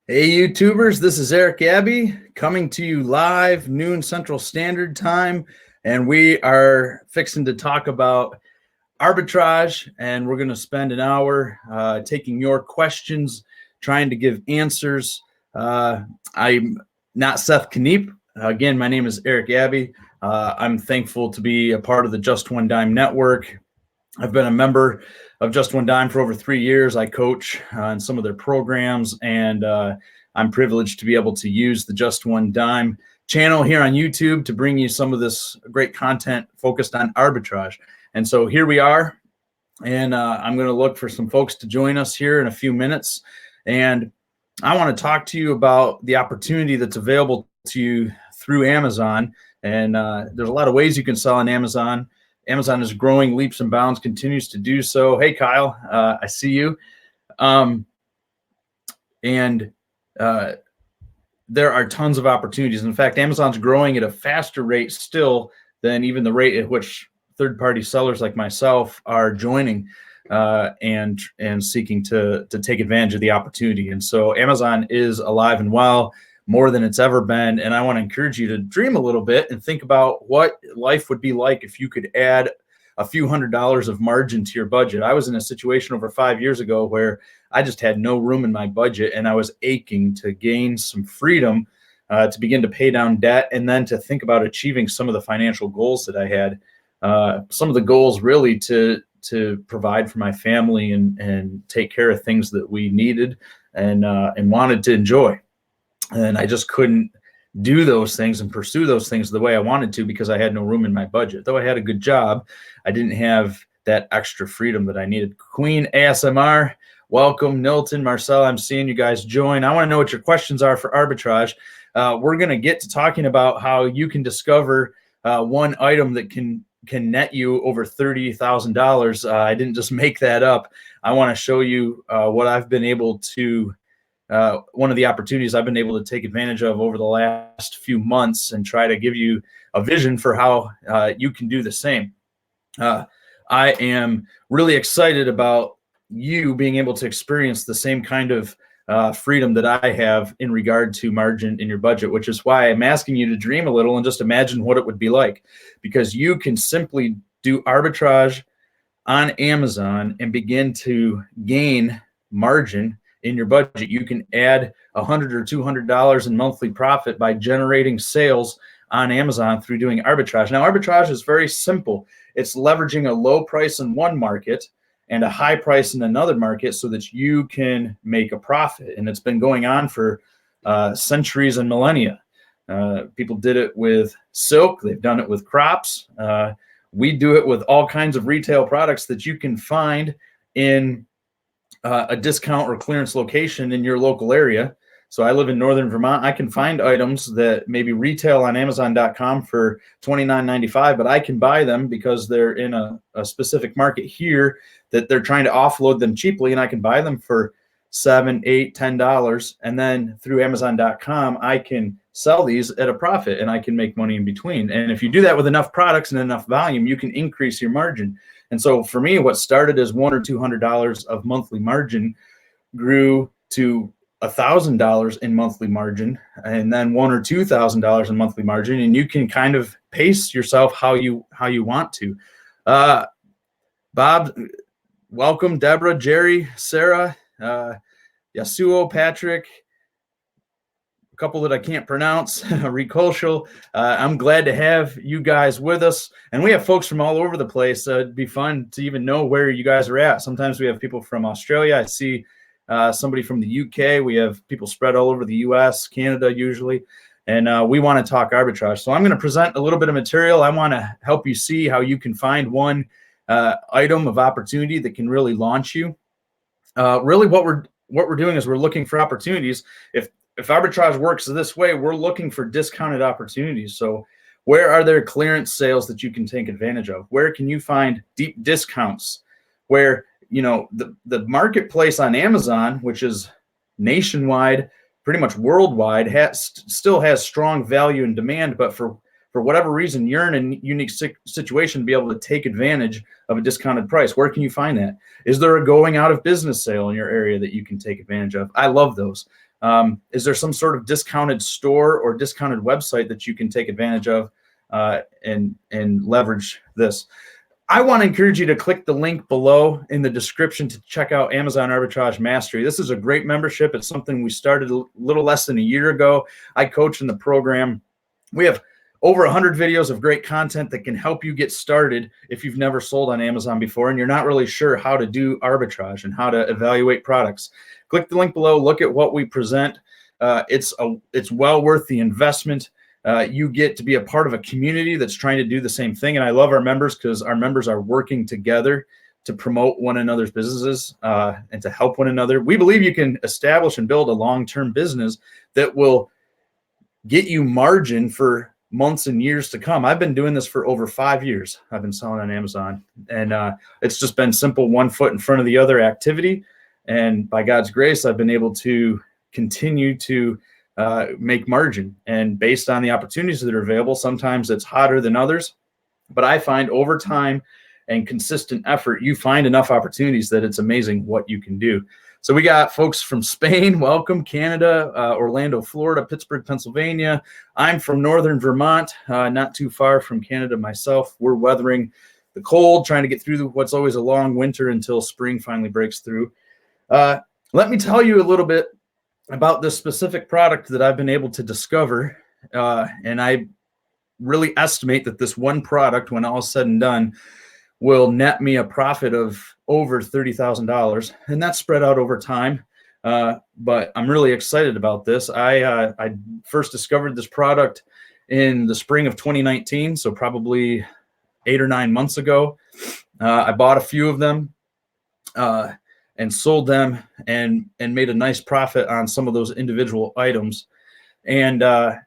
Hey YouTubers, this is Eric Abbey coming to you live noon Central Standard Time, and we are fixing to talk about arbitrage, and we're going to spend an hour taking your questions, trying to give answers. I'm not Seth Kniep. Again, my name is Eric Abbey. I'm thankful to be a part of the Just One Dime Network. I've been a member of Just One Dime for over 3 years. I coach in some of their programs, and I'm privileged to be able to use the Just One Dime channel here on YouTube to bring you some of this great content focused on arbitrage. And so here we are, and I'm going to look for some folks to join us here in a few minutes. And I want to talk to you about the opportunity that's available to you through Amazon. And there's a lot of ways you can sell on Amazon. Amazon is growing leaps and bounds, continues to do so. Hey, Kyle, I see you. There are tons of opportunities. In fact, Amazon's growing at a faster rate still than even the rate at which third-party sellers like myself are joining and seeking to take advantage of the opportunity. And so Amazon is alive and well, more than it's ever been. And I want to encourage you to dream a little bit and think about what life would be like if you could add a few $100s of margin to your budget. I was in a situation over 5 years ago where I just had no room in my budget, and I was aching to gain some freedom to begin to pay down debt, and then to think about achieving some of the financial goals that I had. Some of the goals really to provide for my family and take care of things that we needed and wanted to enjoy. And I just couldn't do those things and pursue those things the way I wanted to because I had no room in my budget. Though I had a good job, I didn't have that extra freedom that I needed. Queen ASMR, welcome. Nilton, Marcel, I'm seeing you guys join. I want to know what your questions are for arbitrage. We're going to get to talking about how you can discover one item that can net you over $30,000. I didn't just make that up. I want to show you what I've been able to one of the opportunities I've been able to take advantage of over the last few months, and try to give you a vision for how you can do the same. I am really excited about you being able to experience the same kind of freedom that I have in regard to margin in your budget, which is why I'm asking you to dream a little and just imagine what it would be like, because you can simply do arbitrage on Amazon and begin to gain margin in your budget. You can add $100 or $200 in monthly profit by generating sales on Amazon through doing arbitrage. Now, arbitrage is very simple. It's leveraging a low price in one market and a high price in another market so that you can make a profit. And it's been going on for centuries and millennia. People did it with silk. They've done it with crops. We do it with all kinds of retail products that you can find in a discount or clearance location in your local area. So I live in northern Vermont. I can find items that maybe retail on Amazon.com for $29.95, but I can buy them because they're in a specific market here that they're trying to offload them cheaply, and I can buy them for $7, $8, $10. And then through Amazon.com, I can sell these at a profit, and I can make money in between. And if you do that with enough products and enough volume, you can increase your margin. And so for me, what started as $100 or $200 of monthly margin grew to $1,000 in monthly margin, and then $1,000 or $2,000 in monthly margin. And you can kind of pace yourself how you want to. Bob, welcome. Deborah, Jerry, Sarah, Yasuo, Patrick, a couple that I can't pronounce, Ricochel. I'm glad to have you guys with us. And we have folks from all over the place. It'd be fun to even know where you guys are at. Sometimes we have people from Australia. I see somebody from the UK. We have people spread all over the US, Canada usually. And we want to talk arbitrage. So I'm going to present a little bit of material. I want to help you see how you can find one item of opportunity that can really launch you. Really what we're doing is we're looking for opportunities. If arbitrage works this way, we're looking for discounted opportunities. So where are there clearance sales that you can take advantage of? Where can you find deep discounts? Where, you know, the marketplace on Amazon, which is nationwide, pretty much worldwide, still has strong value and demand, but for whatever reason, you're in a unique situation to be able to take advantage of a discounted price. Where can you find that? Is there a going out of business sale in your area that you can take advantage of? I love those. Is there some sort of discounted store or discounted website that you can take advantage of and leverage this? I want to encourage you to click the link below in the description to check out Amazon Arbitrage Mastery. This is a great membership. It's something we started a little less than a year ago. I coach in the program. We have over 100 videos of great content that can help you get started if you've never sold on Amazon before and you're not really sure how to do arbitrage and how to evaluate products. Click the link below. Look at what we present. It's well worth the investment. You get to be a part of a community that's trying to do the same thing. And I love our members because our members are working together to promote one another's businesses and to help one another. We believe you can establish and build a long-term business that will get you margin for months and years to come. I've been doing this for over 5 years. I've been selling on Amazon, and it's just been simple, one foot in front of the other activity. And by God's grace, I've been able to continue to make margin. And based on the opportunities that are available, sometimes it's hotter than others. But I find over time and consistent effort, you find enough opportunities that it's amazing what you can do. So we got folks from Spain, welcome, Canada, Orlando, Florida, Pittsburgh, Pennsylvania. I'm from northern Vermont, not too far from Canada myself. We're weathering the cold, trying to get through what's always a long winter until spring finally breaks through. Let me tell you a little bit about this specific product that I've been able to discover. And I really estimate that this one product, when all is said and done, will net me a profit of over $30,000, and that's spread out over time. But I'm really excited about this. I first discovered this product in the spring of 2019, so probably 8 or 9 months ago. I bought a few of them and sold them and made a nice profit on some of those individual items. And I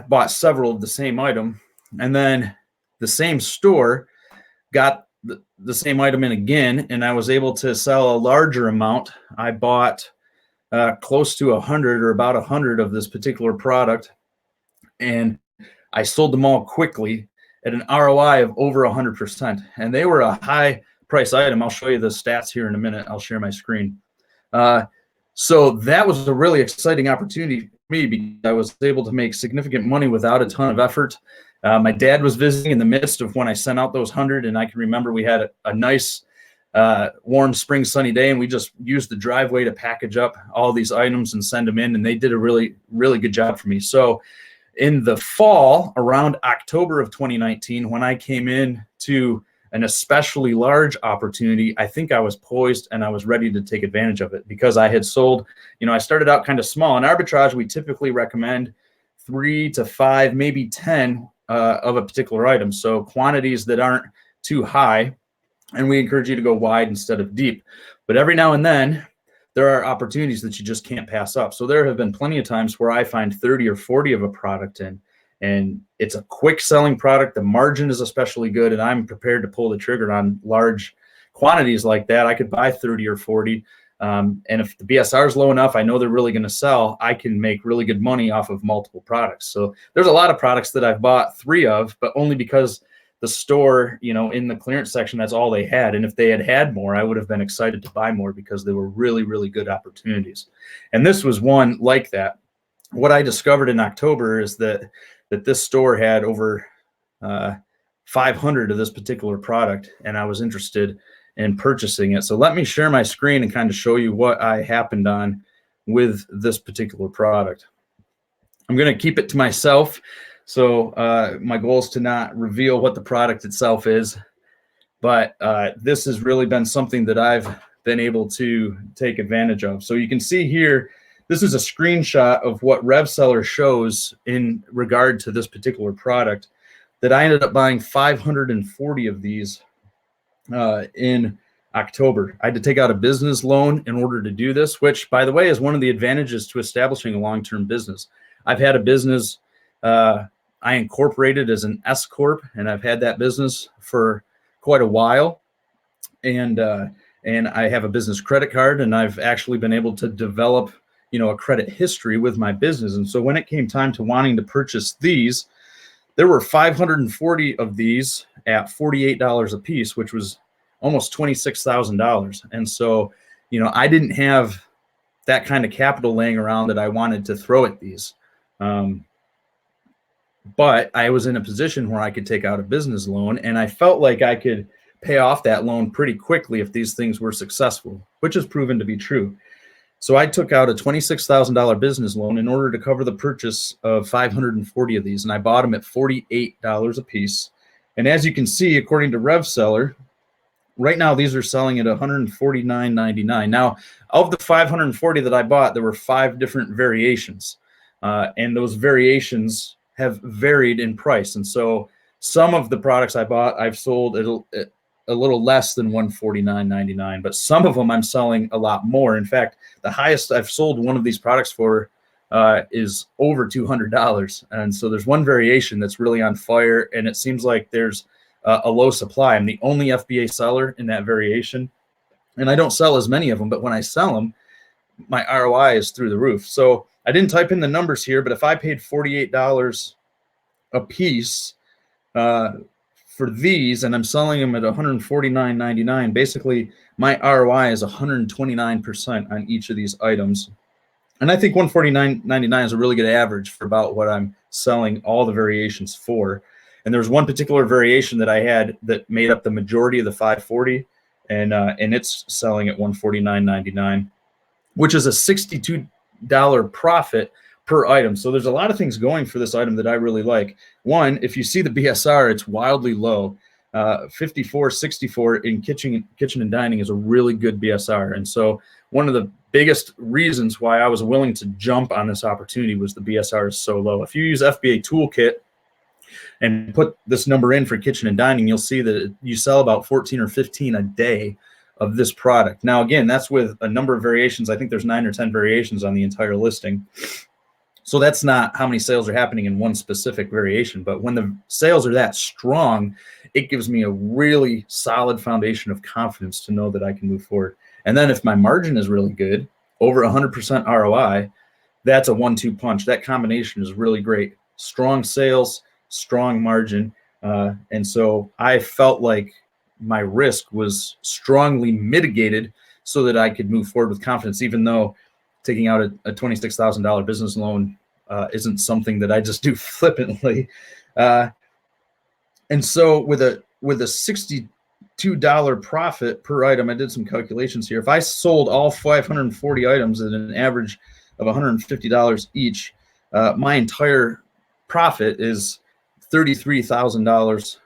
bought several of the same item, and then the same store got the same item in again, and I was able to sell a larger amount. I bought close to 100 or about 100 of this particular product, and I sold them all quickly at an ROI of over 100%. And they were a high price item. I'll show you the stats here in a minute. I'll share my screen. So that was a really exciting opportunity for me because I was able to make significant money without a ton of effort. My dad was visiting in the midst of when I sent out those 100, and I can remember we had a nice warm spring sunny day, and we just used the driveway to package up all these items and send them in, and they did a really, really good job for me. So in the fall, around October of 2019, when I came in to an especially large opportunity, I think I was poised and I was ready to take advantage of it because I had sold, I started out kind of small. In arbitrage, we typically recommend 3 to 5, maybe 10 of a particular item. So quantities that aren't too high, and we encourage you to go wide instead of deep. But every now and then, there are opportunities that you just can't pass up. So there have been plenty of times where I find 30 or 40 of a product and it's a quick selling product. The margin is especially good, and I'm prepared to pull the trigger on large quantities like that. I could buy 30 or 40. And if the BSR is low enough, I know they're really going to sell, I can make really good money off of multiple products. So there's a lot of products that I've bought 3 of, but only because the store, in the clearance section, that's all they had. And if they had more, I would have been excited to buy more because they were really, really good opportunities. And this was one like that. What I discovered in October is that this store had over 500 of this particular product, and I was interested in purchasing it. So let me share my screen and kind of show you what I happened on with this particular product. I'm going to keep it to myself. So my goal is to not reveal what the product itself is, but this has really been something that I've been able to take advantage of. So you can see here, this is a screenshot of what RevSeller shows in regard to this particular product that I ended up buying 540 of these in October. I had to take out a business loan in order to do this, which, by the way, is one of the advantages to establishing a long-term business. I've had a business I incorporated as an S Corp, and I've had that business for quite a while. And I have a business credit card, and I've actually been able to develop, a credit history with my business. And so when it came time to wanting to purchase these, there were 540 of these at $48 a piece, which was almost $26,000. And so, I didn't have that kind of capital laying around that I wanted to throw at these. But I was in a position where I could take out a business loan, and I felt like I could pay off that loan pretty quickly if these things were successful, which has proven to be true. So I took out a $26,000 business loan in order to cover the purchase of 540 of these, and I bought them at $48 a piece. And as you can see, according to Resale, right now these are selling at $149.99. Now, of the 540 that I bought, there were 5 different variations, and those variations have varied in price. And so some of the products I bought, I've sold at a little less than $149.99, but some of them I'm selling a lot more. In fact, the highest I've sold one of these products for is over $200. And so there's one variation that's really on fire, and it seems like there's a low supply. I'm the only FBA seller in that variation, and I don't sell as many of them, but when I sell them, my ROI is through the roof. So I didn't type in the numbers here, but if I paid $48 a piece for these, and I'm selling them at $149.99, basically my ROI is 129% on each of these items. And I think $149.99 is a really good average for about what I'm selling all the variations for. And there's one particular variation that I had that made up the majority of the 540, and it's selling at $149.99, which is a $62 profit per item. So there's a lot of things going for this item that I really like. One, if you see the BSR, it's wildly low. 54.64 in kitchen and dining is a really good BSR. And so one of the biggest reasons why I was willing to jump on this opportunity was the BSR is so low. If you use FBA Toolkit and put this number in for kitchen and dining, you'll see that you sell about 14 or 15 a day of this product. Now, again, that's with a number of variations. I think there's 9 or 10 variations on the entire listing. So that's not how many sales are happening in one specific variation. But when the sales are that strong, it gives me a really solid foundation of confidence to know that I can move forward. And then if my margin is really good, over 100% ROI, that's a 1-2 punch. That combination is really great. Strong sales, strong margin. And so I felt like my risk was strongly mitigated so that I could move forward with confidence, even though taking out a $26,000 business loan isn't something that I just do flippantly. And so with a $62 profit per item, I did some calculations here. If I sold all 540 items at an average of $150 each, my entire profit is $33,000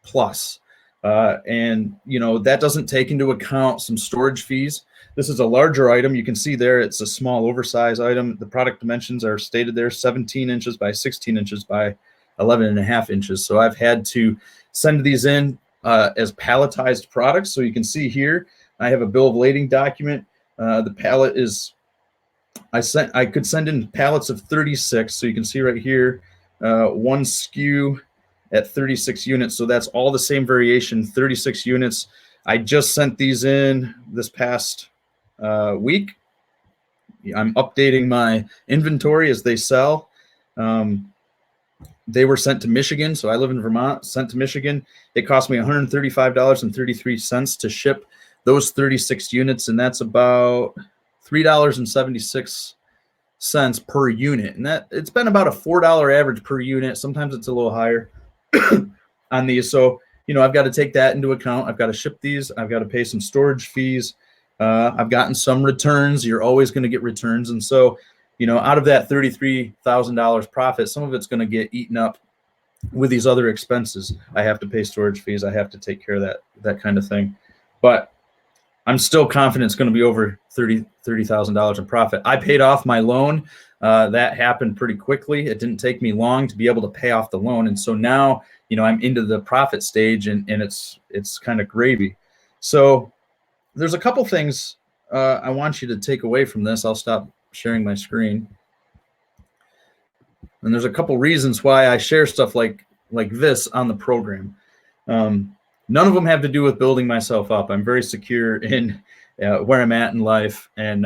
plus. And, you know, that doesn't take into account some storage fees. This is a larger item. You can see there it's a small oversized item. The product dimensions are stated there, 17 inches by 16 inches by 11.5 inches. So I've had to send these in as palletized products. So you can see here, I have a bill of lading document. The pallet is, I could send in pallets of 36. So you can see right here, one SKU at 36 units. So that's all the same variation, 36 units. I just sent these in this past week. I'm updating my inventory as they sell. They were sent to Michigan. So I live in Vermont, sent to Michigan. It cost me $135.33 to ship those 36 units. And that's about $3.76 per unit. And that it's been about a $4 average per unit. Sometimes it's a little higher on these. So, you know, I've got to take that into account. I've got to ship these. I've got to pay some storage fees. I've gotten some returns. You're always going to get returns. And so, you know, out of that $33,000 profit, some of it's going to get eaten up with these other expenses. I have to pay storage fees. I have to take care of that kind of thing. But I'm still confident it's going to be over $30,000 in profit. I paid off my loan. That happened pretty quickly. It didn't take me long to be able to pay off the loan. And so now, you know, I'm into the profit stage, and it's kind of gravy. So there's a couple things I want you to take away from this. I'll stop sharing my screen. And there's a couple reasons why I share stuff like this on the program. None of them have to do with building myself up. I'm very secure in where I'm at in life, and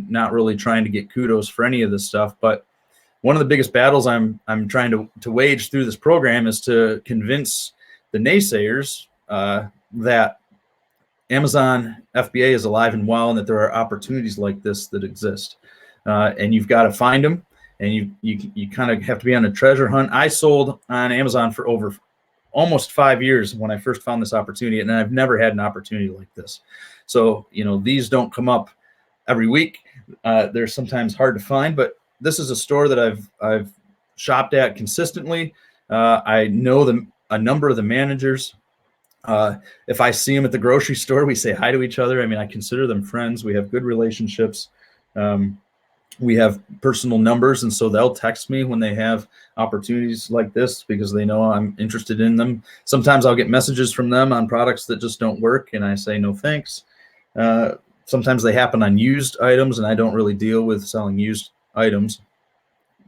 not really trying to get kudos for any of this stuff. But one of the biggest battles I'm trying to wage through this program is to convince the naysayers that Amazon FBA is alive and well, and that there are opportunities like this that exist. And you've got to find them, and you kind of have to be on a treasure hunt. I sold on Amazon for over almost 5 years when I first found this opportunity, and I've never had an opportunity like this. So, these don't come up every week. They're sometimes hard to find, but this is a store that I've shopped at consistently. I know a number of the managers. If I see them at the grocery store, we say hi to each other. I mean, I consider them friends. We have good relationships. We have personal numbers, and so they'll text me when they have opportunities like this because they know I'm interested in them. Sometimes I'll get messages from them on products that just don't work, and I say no thanks. Sometimes they happen on used items, and I don't really deal with selling used items.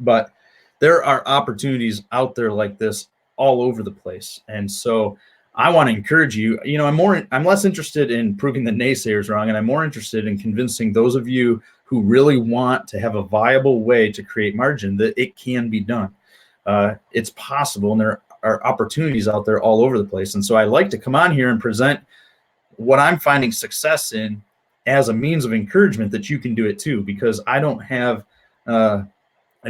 But there are opportunities out there like this all over the place, and so I want to encourage you. I'm less interested in proving the naysayers wrong, and I'm more interested in convincing those of you who really want to have a viable way to create margin that it can be done. It's possible, and there are opportunities out there all over the place. And so I like to come on here and present what I'm finding success in as a means of encouragement that you can do it too, because I don't have a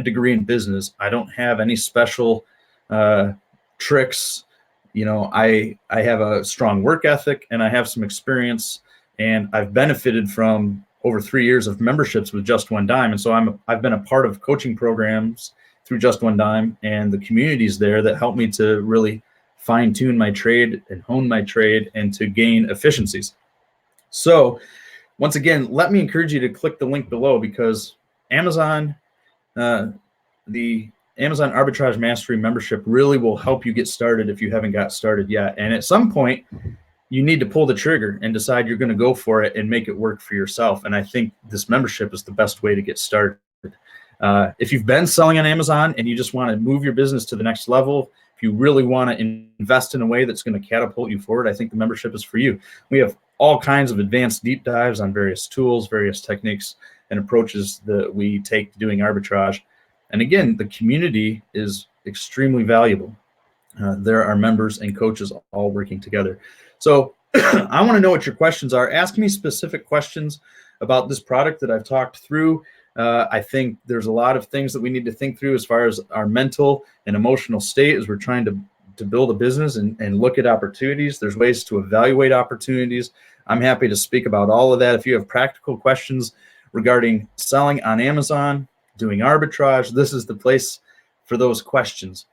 degree in business. I don't have any special tricks. I have a strong work ethic, and I have some experience, and I've benefited from over 3 years of memberships with Just One Dime. And so I've been a part of coaching programs through Just One Dime and the communities there that help me to really fine tune my trade and hone my trade and to gain efficiencies. So once again, let me encourage you to click the link below, because Amazon, the Amazon Arbitrage Mastery membership really will help you get started if you haven't got started yet. And at some point, you need to pull the trigger and decide you're going to go for it and make it work for yourself. And I think this membership is the best way to get started. If you've been selling on Amazon and you just want to move your business to the next level, if you really want to invest in a way that's going to catapult you forward, I think the membership is for you. We have all kinds of advanced deep dives on various tools, various techniques, and approaches that we take to doing arbitrage. And again, the community is extremely valuable. There are members and coaches all working together. So I want to know what your questions are. Ask me specific questions about this product that I've talked through. I think there's a lot of things that we need to think through as far as our mental and emotional state as we're trying to build a business and look at opportunities. There's ways to evaluate opportunities. I'm happy to speak about all of that. If you have practical questions regarding selling on Amazon, doing arbitrage, this is the place for those questions.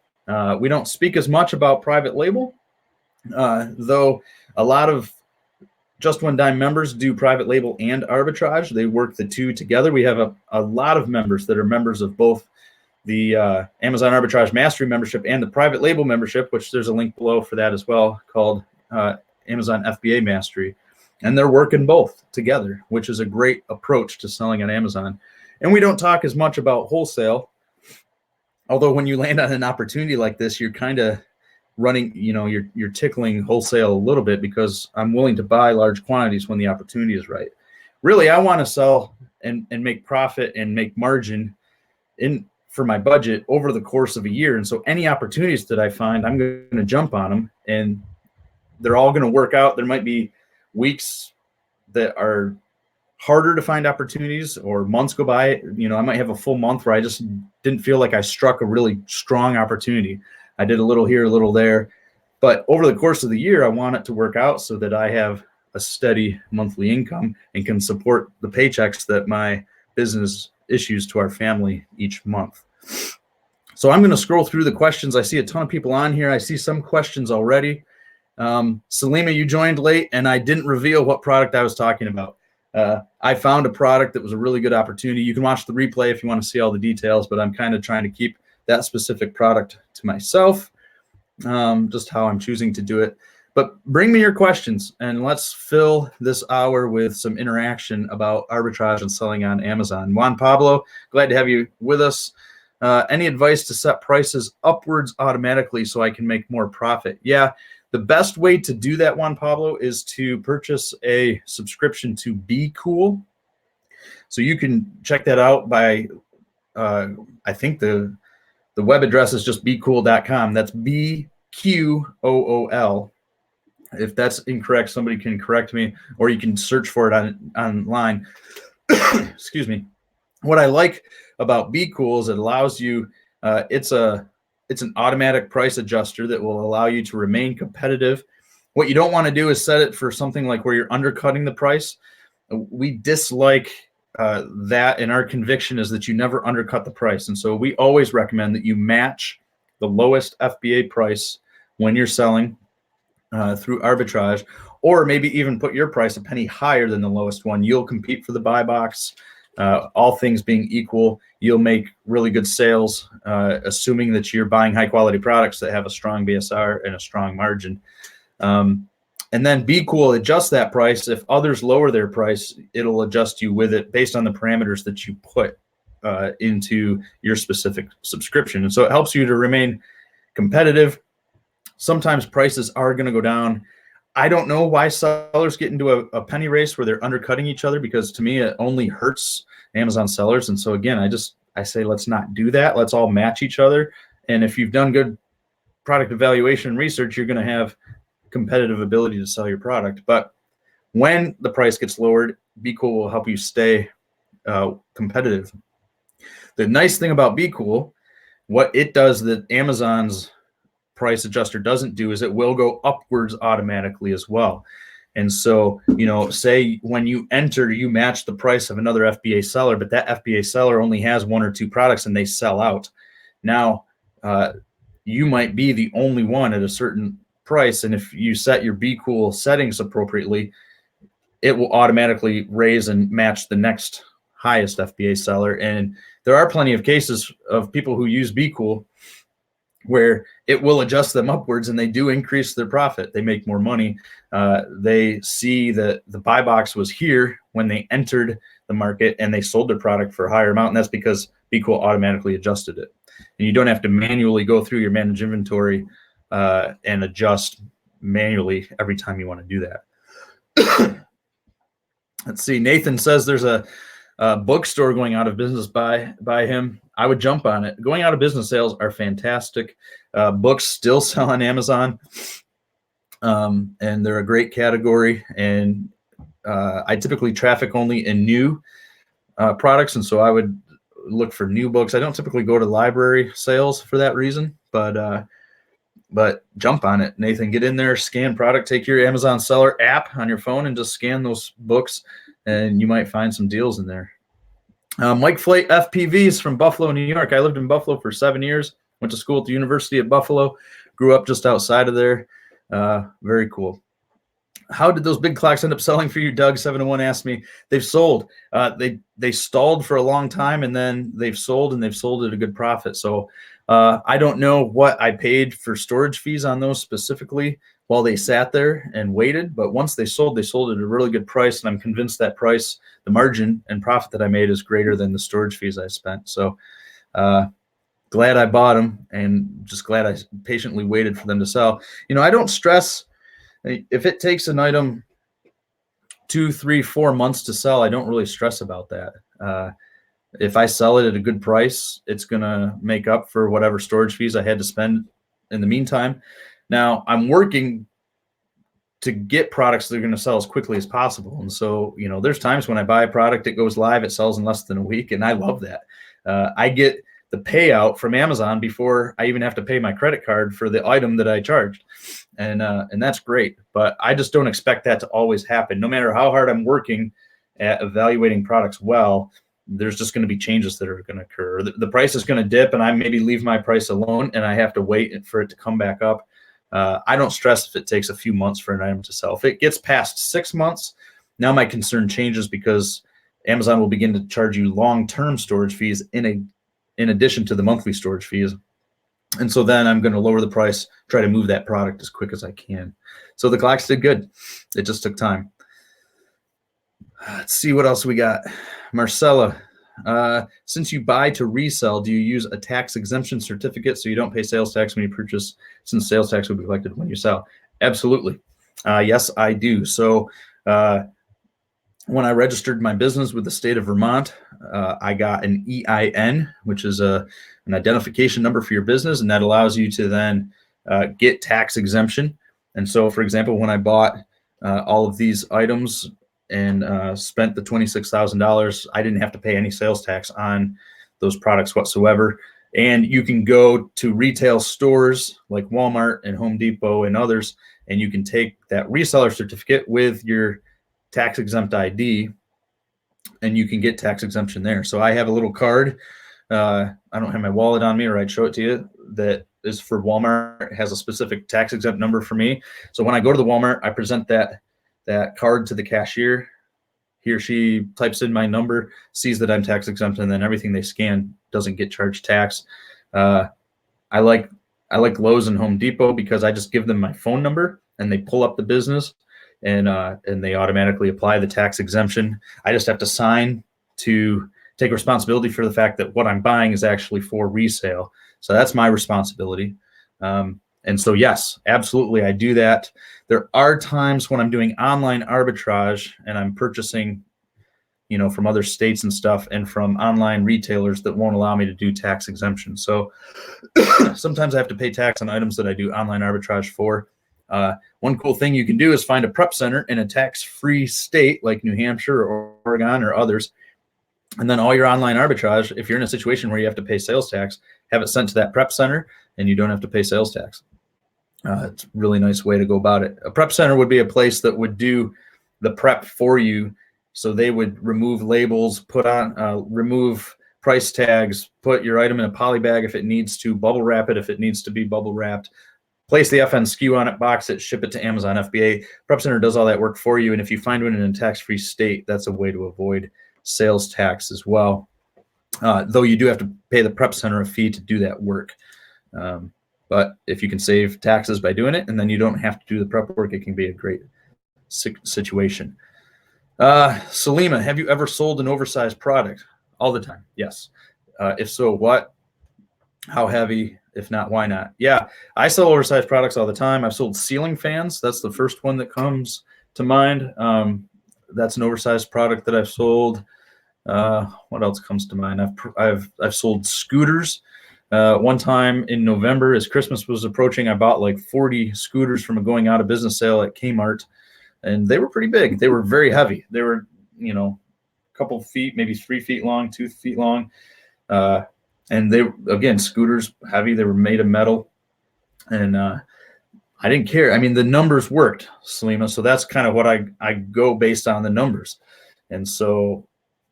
We don't speak as much about private label, though a lot of Just One Dime members do private label and arbitrage. They work the two together. We have a lot of members that are members of both the Amazon Arbitrage Mastery membership and the private label membership, which there's a link below for that as well, called Amazon FBA Mastery. And they're working both together, which is a great approach to selling on Amazon. And we don't talk as much about wholesale, although when you land on an opportunity like this, you're kind of running, you're tickling wholesale a little bit, because I'm willing to buy large quantities when the opportunity is right. Really, I want to sell and make profit and make margin for my budget over the course of a year. And so any opportunities that I find, I'm going to jump on them, and they're all going to work out. There might be weeks that are harder to find opportunities, or months go by. I might have a full month where I just didn't feel like I struck a really strong opportunity. I did a little here, a little there. But over the course of the year, I want it to work out so that I have a steady monthly income and can support the paychecks that my business issues to our family each month. So I'm going to scroll through the questions. I see a ton of people on here. I see some questions already. Salima, you joined late, and I didn't reveal what product I was talking about. I found a product that was a really good opportunity. You can watch the replay if you want to see all the details, but I'm kind of trying to keep that specific product to myself, just how I'm choosing to do it. But bring me your questions, and let's fill this hour with some interaction about arbitrage and selling on Amazon. Juan Pablo, glad to have you with us. Any advice to set prices upwards automatically so I can make more profit? Yeah, the best way to do that, Juan Pablo, is to purchase a subscription to Be Cool. So you can check that out by, I think the web address is just becool.com. That's BQOOL. If that's incorrect, somebody can correct me, or you can search for it online. Excuse me. What I like about Be Cool is it allows you, it's an automatic price adjuster that will allow you to remain competitive. What you don't want to do is set it for something like where you're undercutting the price. We dislike that, and our conviction is that you never undercut the price. And so we always recommend that you match the lowest FBA price when you're selling through arbitrage, or maybe even put your price a penny higher than the lowest one. You'll compete for the buy box. All things being equal, you'll make really good sales, assuming that you're buying high quality products that have a strong BSR and a strong margin. And then Be Cool adjusts that price. If others lower their price, it'll adjust you with it based on the parameters that you put into your specific subscription. And so it helps you to remain competitive. Sometimes prices are going to go down. I don't know why sellers get into a penny race where they're undercutting each other, because to me, it only hurts Amazon sellers. And so again, I say, let's not do that. Let's all match each other. And if you've done good product evaluation research, you're going to have competitive ability to sell your product. But when the price gets lowered, Be Cool will help you stay competitive. The nice thing about Be Cool, what it does that Amazon's price adjuster doesn't do, is it will go upwards automatically as well. And so, say when you enter, you match the price of another FBA seller, but that FBA seller only has one or two products and they sell out. Now, you might be the only one at a certain price. And if you set your Be Cool settings appropriately, it will automatically raise and match the next highest FBA seller. And there are plenty of cases of people who use Be Cool where it will adjust them upwards and they do increase their profit. They make more money. They see that the buy box was here when they entered the market and they sold their product for a higher amount. And that's because Be Cool automatically adjusted it. And you don't have to manually go through your managed inventory and adjust manually every time you want to do that. Let's see. Nathan says there's a bookstore going out of business by him. I would jump on it. Going out of business sales are fantastic. Books still sell on Amazon, and they're a great category. And I typically traffic only in new products, and so I would look for new books. I don't typically go to library sales for that reason, but jump on it, Nathan. Get in there, scan product, take your Amazon seller app on your phone and just scan those books, and you might find some deals in there. Mike Flate FPVs from Buffalo, New York. I lived in Buffalo for 7 years, went to school at the University of Buffalo, grew up just outside of there. Very cool. How did those big clocks end up selling for you, Doug? 701 asked me. They've sold. They stalled for a long time, and then they've sold, and they've sold at a good profit. So I don't know what I paid for storage fees on those specifically while they sat there and waited. But once they sold at a really good price. And I'm convinced that price, the margin and profit that I made, is greater than the storage fees I spent. So glad I bought them, and just glad I patiently waited for them to sell. I don't stress if it takes an item 2, 3, 4 months to sell. I don't really stress about that. If I sell it at a good price, it's going to make up for whatever storage fees I had to spend in the meantime. Now, I'm working to get products that are going to sell as quickly as possible. And so, there's times when I buy a product, it goes live, it sells in less than a week, and I love that. I get the payout from Amazon before I even have to pay my credit card for the item that I charged. And that's great. But I just don't expect that to always happen. No matter how hard I'm working at evaluating products well, there's just going to be changes that are going to occur. The price is going to dip, and I maybe leave my price alone, and I have to wait for it to come back up. I don't stress if it takes a few months for an item to sell. If it gets past 6 months, now my concern changes, because Amazon will begin to charge you long-term storage fees in addition to the monthly storage fees. And so then I'm going to lower the price, try to move that product as quick as I can. So the clocks did good. It just took time. Let's see what else we got. Marcella, since you buy to resell, do you use a tax exemption certificate so you don't pay sales tax when you purchase, since sales tax will be collected when you sell? Absolutely. Yes, I do. So when I registered my business with the state of Vermont, I got an EIN, which is an identification number for your business, and that allows you to then get tax exemption. And so, for example, when I bought all of these items and spent the $26,000, I didn't have to pay any sales tax on those products whatsoever. And you can go to retail stores like Walmart and Home Depot and others, and you can take that reseller certificate with your tax exempt ID, and you can get tax exemption there. So I have a little card. I don't have my wallet on me, or I'd show it to you, that is for Walmart. It has a specific tax exempt number for me. So when I go to the Walmart, I present that card to the cashier. He or she types in my number, sees that I'm tax exempt, and then everything they scan doesn't get charged tax. I like Lowe's and Home Depot because I just give them my phone number and they pull up the business, and they automatically apply the tax exemption. I just have to sign to take responsibility for the fact that what I'm buying is actually for resale. So that's my responsibility. And so, yes, absolutely, I do that. There are times when I'm doing online arbitrage and I'm purchasing, from other states and stuff, and from online retailers that won't allow me to do tax exemption. So sometimes I have to pay tax on items that I do online arbitrage for. One cool thing you can do is find a prep center in a tax-free state like New Hampshire or Oregon or others. And then all your online arbitrage, if you're in a situation where you have to pay sales tax, have it sent to that prep center and you don't have to pay sales tax. It's a really nice way to go about it. A prep center would be a place that would do the prep for you. So they would remove labels, remove price tags, put your item in a poly bag if it needs to, bubble wrap it if it needs to be bubble wrapped, place the FN SKU on it, box it, ship it to Amazon FBA. Prep center does all that work for you. And if you find one in a tax-free state, that's a way to avoid sales tax as well. Though you do have to pay the prep center a fee to do that work. But if you can save taxes by doing it, and then you don't have to do the prep work, it can be a great situation. Salima, have you ever sold an oversized product? All the time. Yes. If so, what? How heavy? If not, why not? Yeah, I sell oversized products all the time. I've sold ceiling fans. That's the first one that comes to mind. That's an oversized product that I've sold. What else comes to mind? I've sold scooters. One time in November, as Christmas was approaching, I bought like 40 scooters from a going out of business sale at Kmart, and they were pretty big. They were very heavy. They were, a couple feet, maybe 3 feet long, 2 feet long. And they, again, scooters, heavy. They were made of metal, and I didn't care. I mean, the numbers worked, Salima. So that's kind of what I go based on the numbers. And so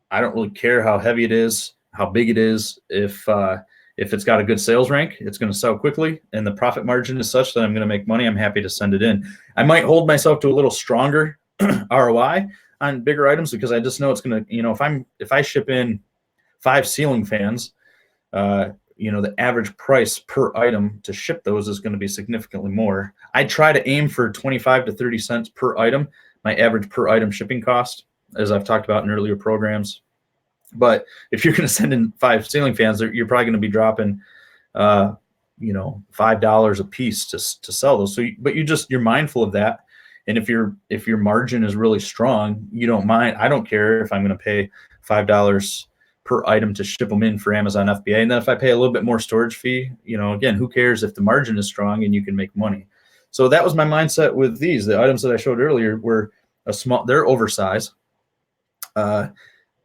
I don't really care how heavy it is, how big it is. If it's got a good sales rank, it's going to sell quickly, and the profit margin is such that I'm going to make money, I'm happy to send it in. I might hold myself to a little stronger ROI on bigger items because I just know it's going to, if I ship in 5 ceiling fans, the average price per item to ship those is going to be significantly more. I try to aim for 25 to 30 cents per item, my average per item shipping cost, as I've talked about in earlier programs. But if you're going to send in 5 ceiling fans, you're probably going to be dropping, $5 a piece to sell those. So, but you're mindful of that. And if your margin is really strong, you don't mind. I don't care if I'm going to pay $5 per item to ship them in for Amazon FBA. And then if I pay a little bit more storage fee, again, who cares if the margin is strong and you can make money. So that was my mindset with these. The items that I showed earlier were they're oversized.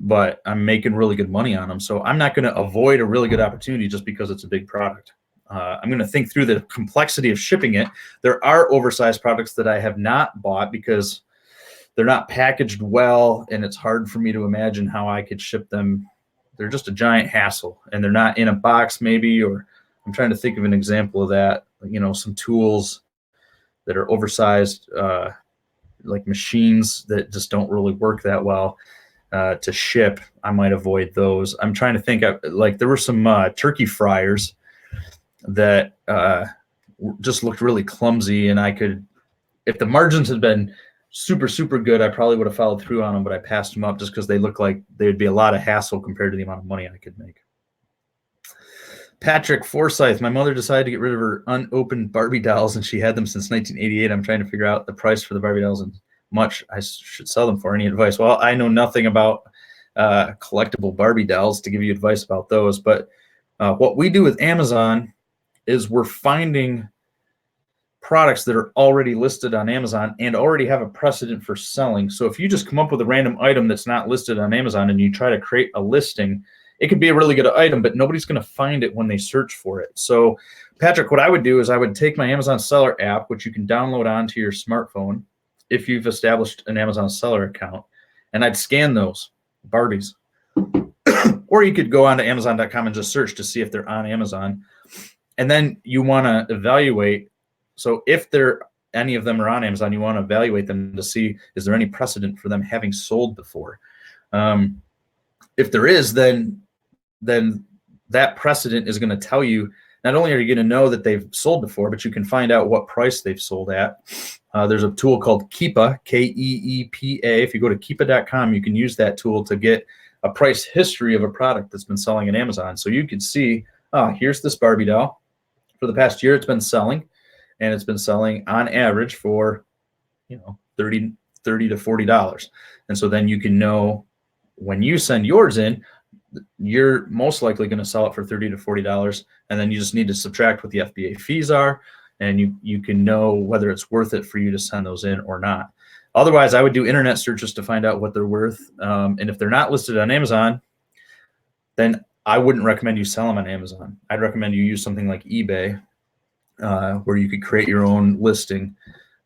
But I'm making really good money on them. So I'm not going to avoid a really good opportunity just because it's a big product. I'm going to think through the complexity of shipping it. There are oversized products that I have not bought because they're not packaged well, and it's hard for me to imagine how I could ship them. They're just a giant hassle, and they're not in a box maybe, or I'm trying to think of an example of that. Some tools that are oversized, like machines that just don't really work that well. To ship, I might avoid those. I'm trying to think of, there were some turkey fryers that just looked really clumsy, and if the margins had been super, super good, I probably would have followed through on them, but I passed them up just because they look like they'd be a lot of hassle compared to the amount of money I could make. Patrick Forsyth, my mother decided to get rid of her unopened Barbie dolls, and she had them since 1988. I'm trying to figure out the price for the Barbie dolls and much I should sell them for. Any advice? Well, I know nothing about collectible Barbie dolls to give you advice about those, but what we do with Amazon is we're finding products that are already listed on Amazon and already have a precedent for selling. So if you just come up with a random item that's not listed on Amazon and you try to create a listing, it could be a really good item, but nobody's going to find it when they search for it. So Patrick, what I would do is I would take my Amazon Seller app, which you can download onto your smartphone if you've established an Amazon Seller account, and I'd scan those Barbies. Or you could go onto Amazon.com and just search to see if they're on Amazon. And then you want to evaluate. So if any of them are on Amazon, you want to evaluate them to see, is there any precedent for them having sold before? If there is, then that precedent is going to tell you, not only are you going to know that they've sold before, but you can find out what price they've sold at. There's a tool called Keepa, K-E-E-P-A. If you go to keepa.com, you can use that tool to get a price history of a product that's been selling on Amazon. So you could see, here's this Barbie doll. For the past year, it's been selling, and it's been selling on average for, $30 to $40. And so then you can know when you send yours in, you're most likely going to sell it for $30 to $40. And then you just need to subtract what the FBA fees are, and you can know whether it's worth it for you to send those in or not. Otherwise, I would do internet searches to find out what they're worth. And if they're not listed on Amazon, then I wouldn't recommend you sell them on Amazon. I'd recommend you use something like eBay, where you could create your own listing.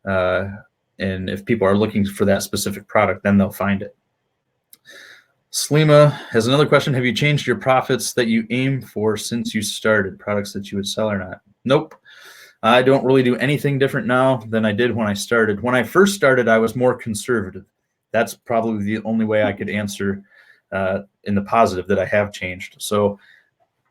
And if people are looking for that specific product, then they'll find it. Slima has another question. Have you changed your profits that you aim for since you started, products that you would sell or not? Nope. I don't really do anything different now than I did when I started. When I first started, I was more conservative. That's probably the only way I could answer in the positive that I have changed. So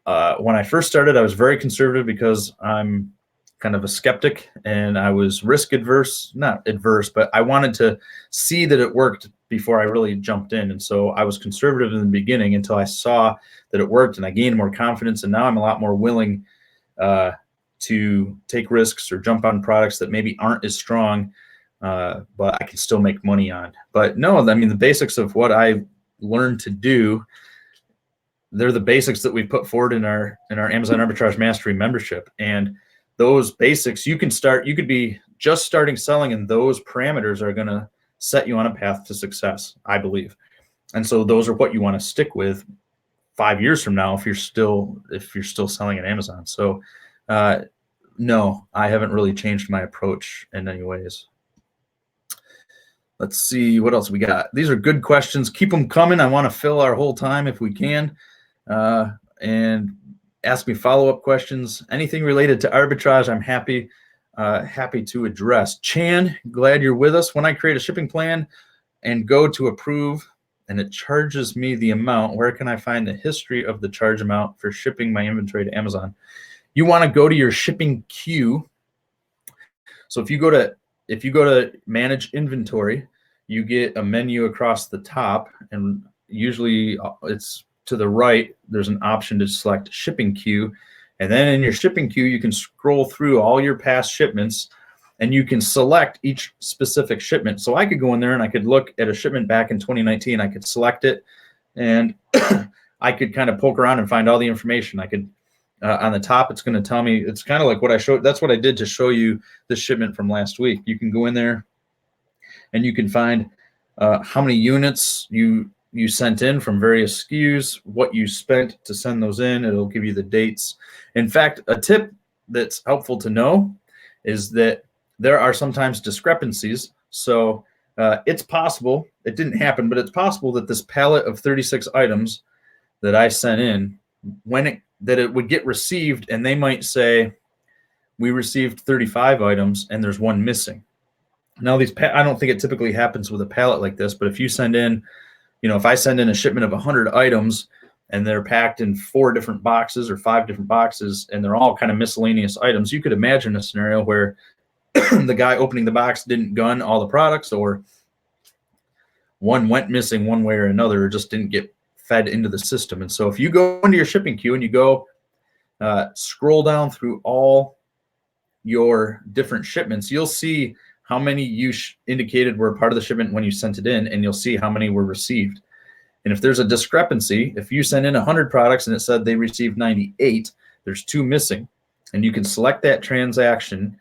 when I first started, I was very conservative because I'm kind of a skeptic and I was risk adverse, not adverse, but I wanted to see that it worked before I really jumped in. And so I was conservative in the beginning until I saw that it worked and I gained more confidence. And now I'm a lot more willing to take risks or jump on products that maybe aren't as strong, but I can still make money on. But no, I mean, the basics of what I learned to do, they're the basics that we put forward in our Amazon Arbitrage Mastery membership. And those basics, you could be just starting selling, and those parameters are going to set you on a path to success, I believe. And so those are what you want to stick with 5 years from now if you're still selling at Amazon. So no, I haven't really changed my approach in any ways. Let's see what else we got. These are good questions. Keep them coming. I want to fill our whole time if we can. And ask me follow-up questions. Anything related to arbitrage, I'm happy to address. Chan, glad you're with us. When I create a shipping plan and go to approve and it charges me the amount, where can I find the history of the charge amount for shipping my inventory to Amazon? You want to go to your shipping queue. So if you go to manage inventory, you get a menu across the top, and usually it's to the right. There's an option to select shipping queue. And then in your shipping queue, you can scroll through all your past shipments and you can select each specific shipment. So I could go in there and I could look at a shipment back in 2019. I could select it and I could kind of poke around and find all the information. I could, on the top, it's going to tell me, it's kind of like what I showed. That's what I did to show you the shipment from last week. You can go in there and you can find how many units you sent in from various SKUs, what you spent to send those in. It'll give you the dates. In fact, a tip that's helpful to know is that there are sometimes discrepancies. So it's possible, it didn't happen, but it's possible that this pallet of 36 items that I sent in, that it would get received, and they might say, we received 35 items and there's one missing. Now, I don't think it typically happens with a pallet like this, but if you send in, if I send in a shipment of 100 items and they're packed in 4 different boxes or 5 different boxes and they're all kind of miscellaneous items, you could imagine a scenario where the guy opening the box didn't gun all the products, or one went missing one way or another, or just didn't get fed into the system. And so if you go into your shipping queue and you go scroll down through all your different shipments, you'll see how many you indicated were part of the shipment when you sent it in, and you'll see how many were received. And if there's a discrepancy, if you send in 100 products and it said they received 98, there's 2 missing. And you can select that transaction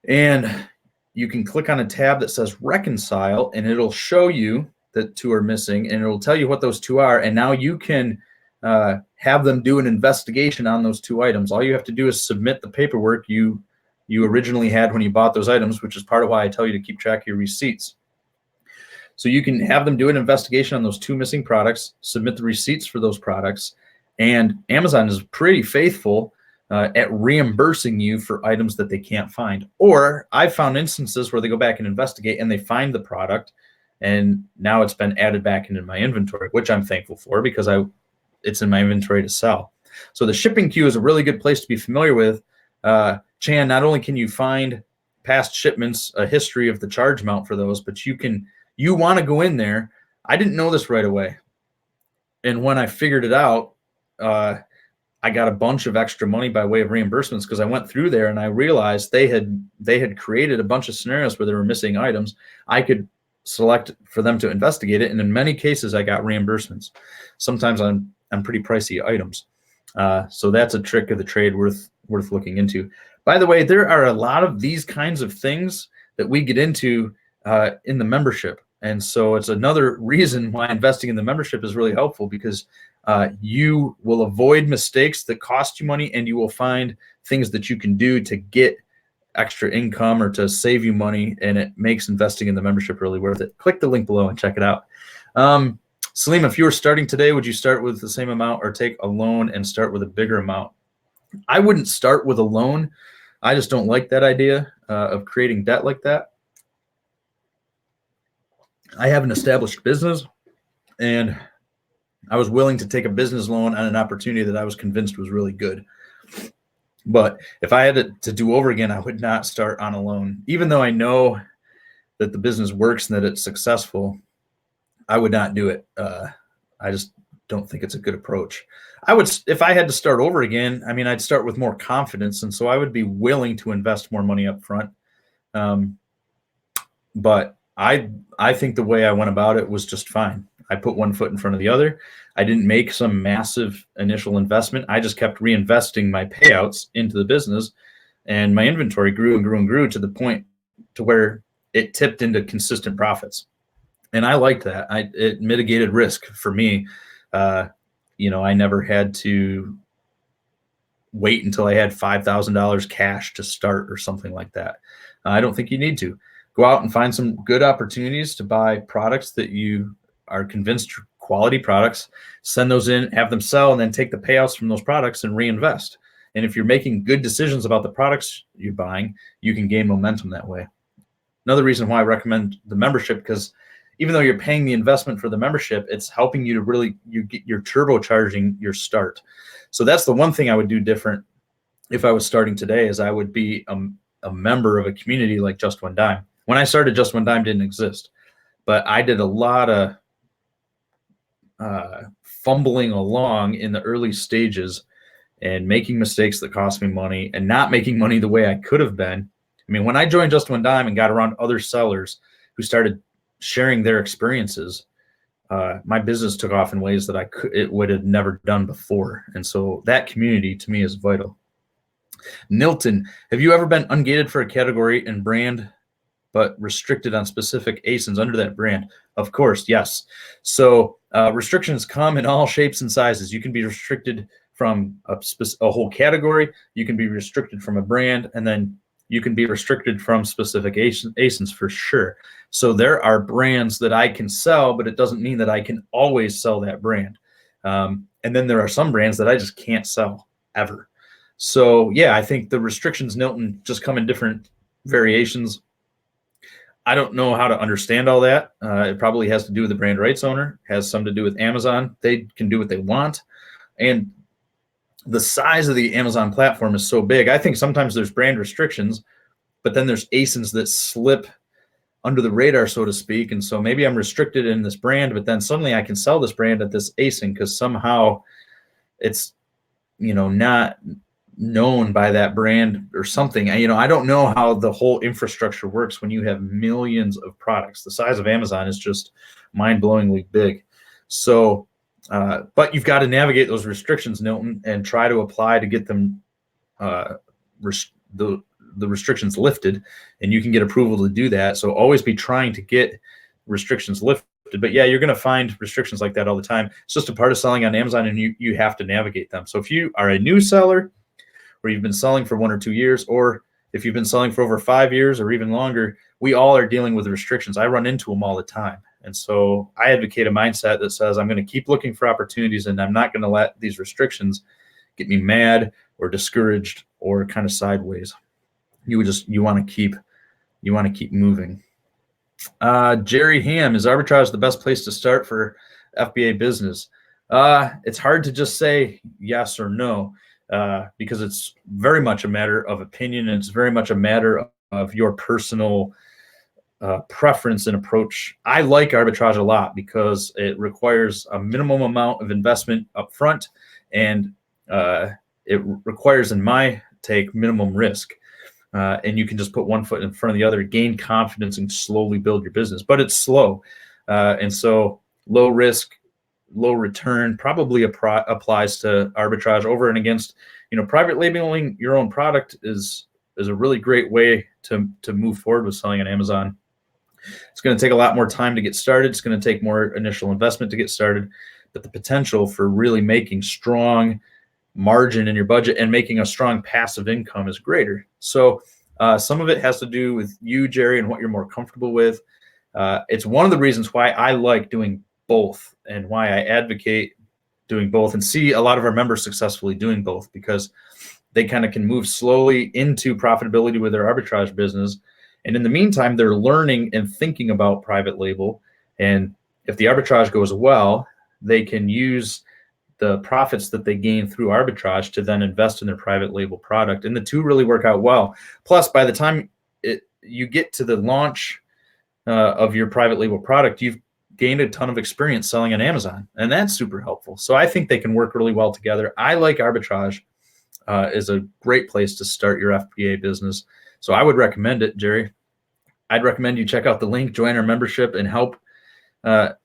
And you can click on a tab that says reconcile, and it'll show you that 2 are missing, and it'll tell you what those 2 are. And now you can have them do an investigation on those 2 items. All you have to do is submit the paperwork you originally had when you bought those items, which is part of why I tell you to keep track of your receipts. So you can have them do an investigation on those 2 missing products, submit the receipts for those products, and Amazon is pretty faithful at reimbursing you for items that they can't find. Or I've found instances where they go back and investigate and they find the product, and now it's been added back into my inventory, which I'm thankful for because it's in my inventory to sell. So the shipping queue is a really good place to be familiar with. Chan, not only can you find past shipments, a history of the charge amount for those, but you want to go in there. I didn't know this right away. And when I figured it out, I got a bunch of extra money by way of reimbursements because I went through there and I realized they had created a bunch of scenarios where there were missing items. I could select for them to investigate it, and in many cases I got reimbursements. Sometimes on pretty pricey items. So that's a trick of the trade worth looking into. By the way, there are a lot of these kinds of things that we get into in the membership. And so it's another reason why investing in the membership is really helpful, because you will avoid mistakes that cost you money, and you will find things that you can do to get extra income or to save you money, and it makes investing in the membership really worth it. Click the link below and check it out. Salim, if you were starting today, would you start with the same amount or take a loan and start with a bigger amount? I wouldn't start with a loan. I just don't like that idea of creating debt like that. I have an established business, and I was willing to take a business loan on an opportunity that I was convinced was really good. But if I had to do over again, I would not start on a loan. Even though I know that the business works and that it's successful, I would not do it. I just don't think it's a good approach. I would, if I had to start over again, I mean, I'd start with more confidence, and so I would be willing to invest more money up front. But I think the way I went about it was just fine. I put one foot in front of the other. I didn't make some massive initial investment. I just kept reinvesting my payouts into the business, and my inventory grew and grew and grew to the point to where it tipped into consistent profits. And I liked that. It mitigated risk for me. I never had to wait until I had $5,000 cash to start or something like that. I don't think you need to. Go out and find some good opportunities to buy products that you are convinced are quality products, send those in, have them sell, and then take the payouts from those products and reinvest. And if you're making good decisions about the products you're buying, you can gain momentum that way. Another reason why I recommend the membership, because even though you're paying the investment for the membership, it's helping you to you're turbocharging your start. So that's the one thing I would do different if I was starting today, is I would be a member of a community like Just One Dime. When I started, Just One Dime didn't exist, but I did a lot of fumbling along in the early stages and making mistakes that cost me money and not making money the way I could have been. I mean, when I joined Just One Dime and got around other sellers who started sharing their experiences, my business took off in ways that it would have never done before. And so that community to me is vital. Nilton, have you ever been ungated for a category and brand, but restricted on specific Asons under that brand? Of course, yes. So restrictions come in all shapes and sizes. You can be restricted from a whole category. You can be restricted from a brand, and then you can be restricted from specific Asons for sure. So there are brands that I can sell, but it doesn't mean that I can always sell that brand. And then there are some brands that I just can't sell ever. So yeah, I think the restrictions, Nilton, just come in different variations. I don't know how to understand all that. It probably has to do with the brand rights owner, has some to do with Amazon. They can do what they want. And the size of the Amazon platform is so big. I think sometimes there's brand restrictions, but then there's Asons that slip under the radar, so to speak. And so maybe I'm restricted in this brand, but then suddenly I can sell this brand at this Ason because somehow it's, not known by that brand or something. I don't know how the whole infrastructure works when you have millions of products. The size of Amazon is just mind-blowingly big. So, but you've got to navigate those restrictions, Nilton, and try to apply to get them, the the restrictions lifted, and you can get approval to do that. So always be trying to get restrictions lifted. But yeah, you're going to find restrictions like that all the time. It's just a part of selling on Amazon, and you have to navigate them. So if you are a new seller, or you've been selling for 1 or 2 years, or if you've been selling for over 5 years or even longer, we all are dealing with restrictions. I run into them all the time. And so I advocate a mindset that says I'm going to keep looking for opportunities, and I'm not going to let these restrictions get me mad or discouraged or kind of sideways. You want to keep moving. Jerry Ham, is arbitrage the best place to start for FBA business? It's hard to just say yes or no, because it's very much a matter of opinion, and it's very much a matter of your personal preference and approach. I like arbitrage a lot because it requires a minimum amount of investment up front, and it requires, in my take, minimum risk. And you can just put one foot in front of the other, gain confidence, and slowly build your business. But it's slow. And so low risk, low return probably applies to arbitrage over and against. Private labeling your own product is a really great way to move forward with selling on Amazon. It's going to take a lot more time to get started. It's going to take more initial investment to get started. But the potential for really making strong margin in your budget and making a strong passive income is greater. So some of it has to do with you, Jerry, and what you're more comfortable with. It's one of the reasons why I like doing both, and why I advocate doing both, and see a lot of our members successfully doing both, because they kind of can move slowly into profitability with their arbitrage business. And in the meantime, they're learning and thinking about private label. And if the arbitrage goes well, they can use the profits that they gain through arbitrage to then invest in their private label product. And the two really work out well. Plus, by the time you get to the launch of your private label product, you've gained a ton of experience selling on Amazon, and that's super helpful. So I think they can work really well together. I like arbitrage is a great place to start your FBA business. So I would recommend it, Jerry. I'd recommend you check out the link, join our membership, and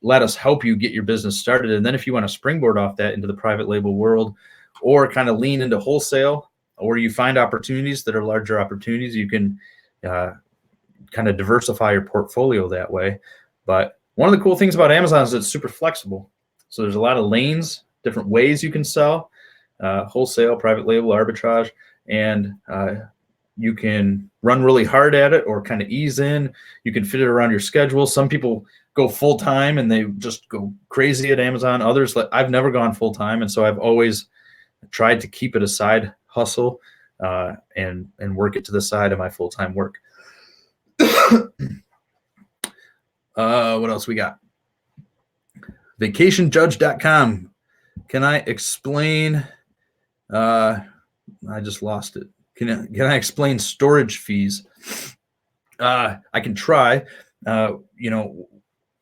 let us help you get your business started. And then if you want to springboard off that into the private label world, or kind of lean into wholesale, or you find opportunities that are larger opportunities, you can kind of diversify your portfolio that way. But one of the cool things about Amazon is it's super flexible. So there's a lot of lanes, different ways you can sell, wholesale, private label, arbitrage, and you can run really hard at it or kind of ease in. You can fit it around your schedule. Some people go full time and they just go crazy at Amazon. Others, I've never gone full time, and so I've always tried to keep it a side hustle and work it to the side of my full time work. What else we got? Vacationjudge.com. Can I explain? I just lost it. Can I explain storage fees? I can try.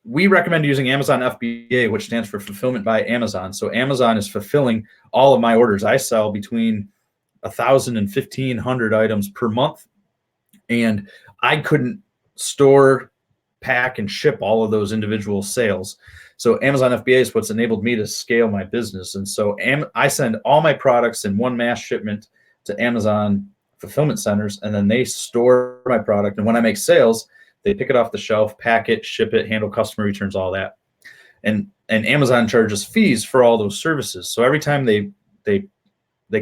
We recommend using Amazon FBA, which stands for Fulfillment by Amazon. So Amazon is fulfilling all of my orders. I sell between 1,000 and 1,500 items per month, and I couldn't store, pack, and ship all of those individual sales. So Amazon FBA is what's enabled me to scale my business. And so I send all my products in one mass shipment to Amazon fulfillment centers, and then they store my product. And when I make sales, they pick it off the shelf, pack it, ship it, handle customer returns, all that. And Amazon charges fees for all those services. So every time they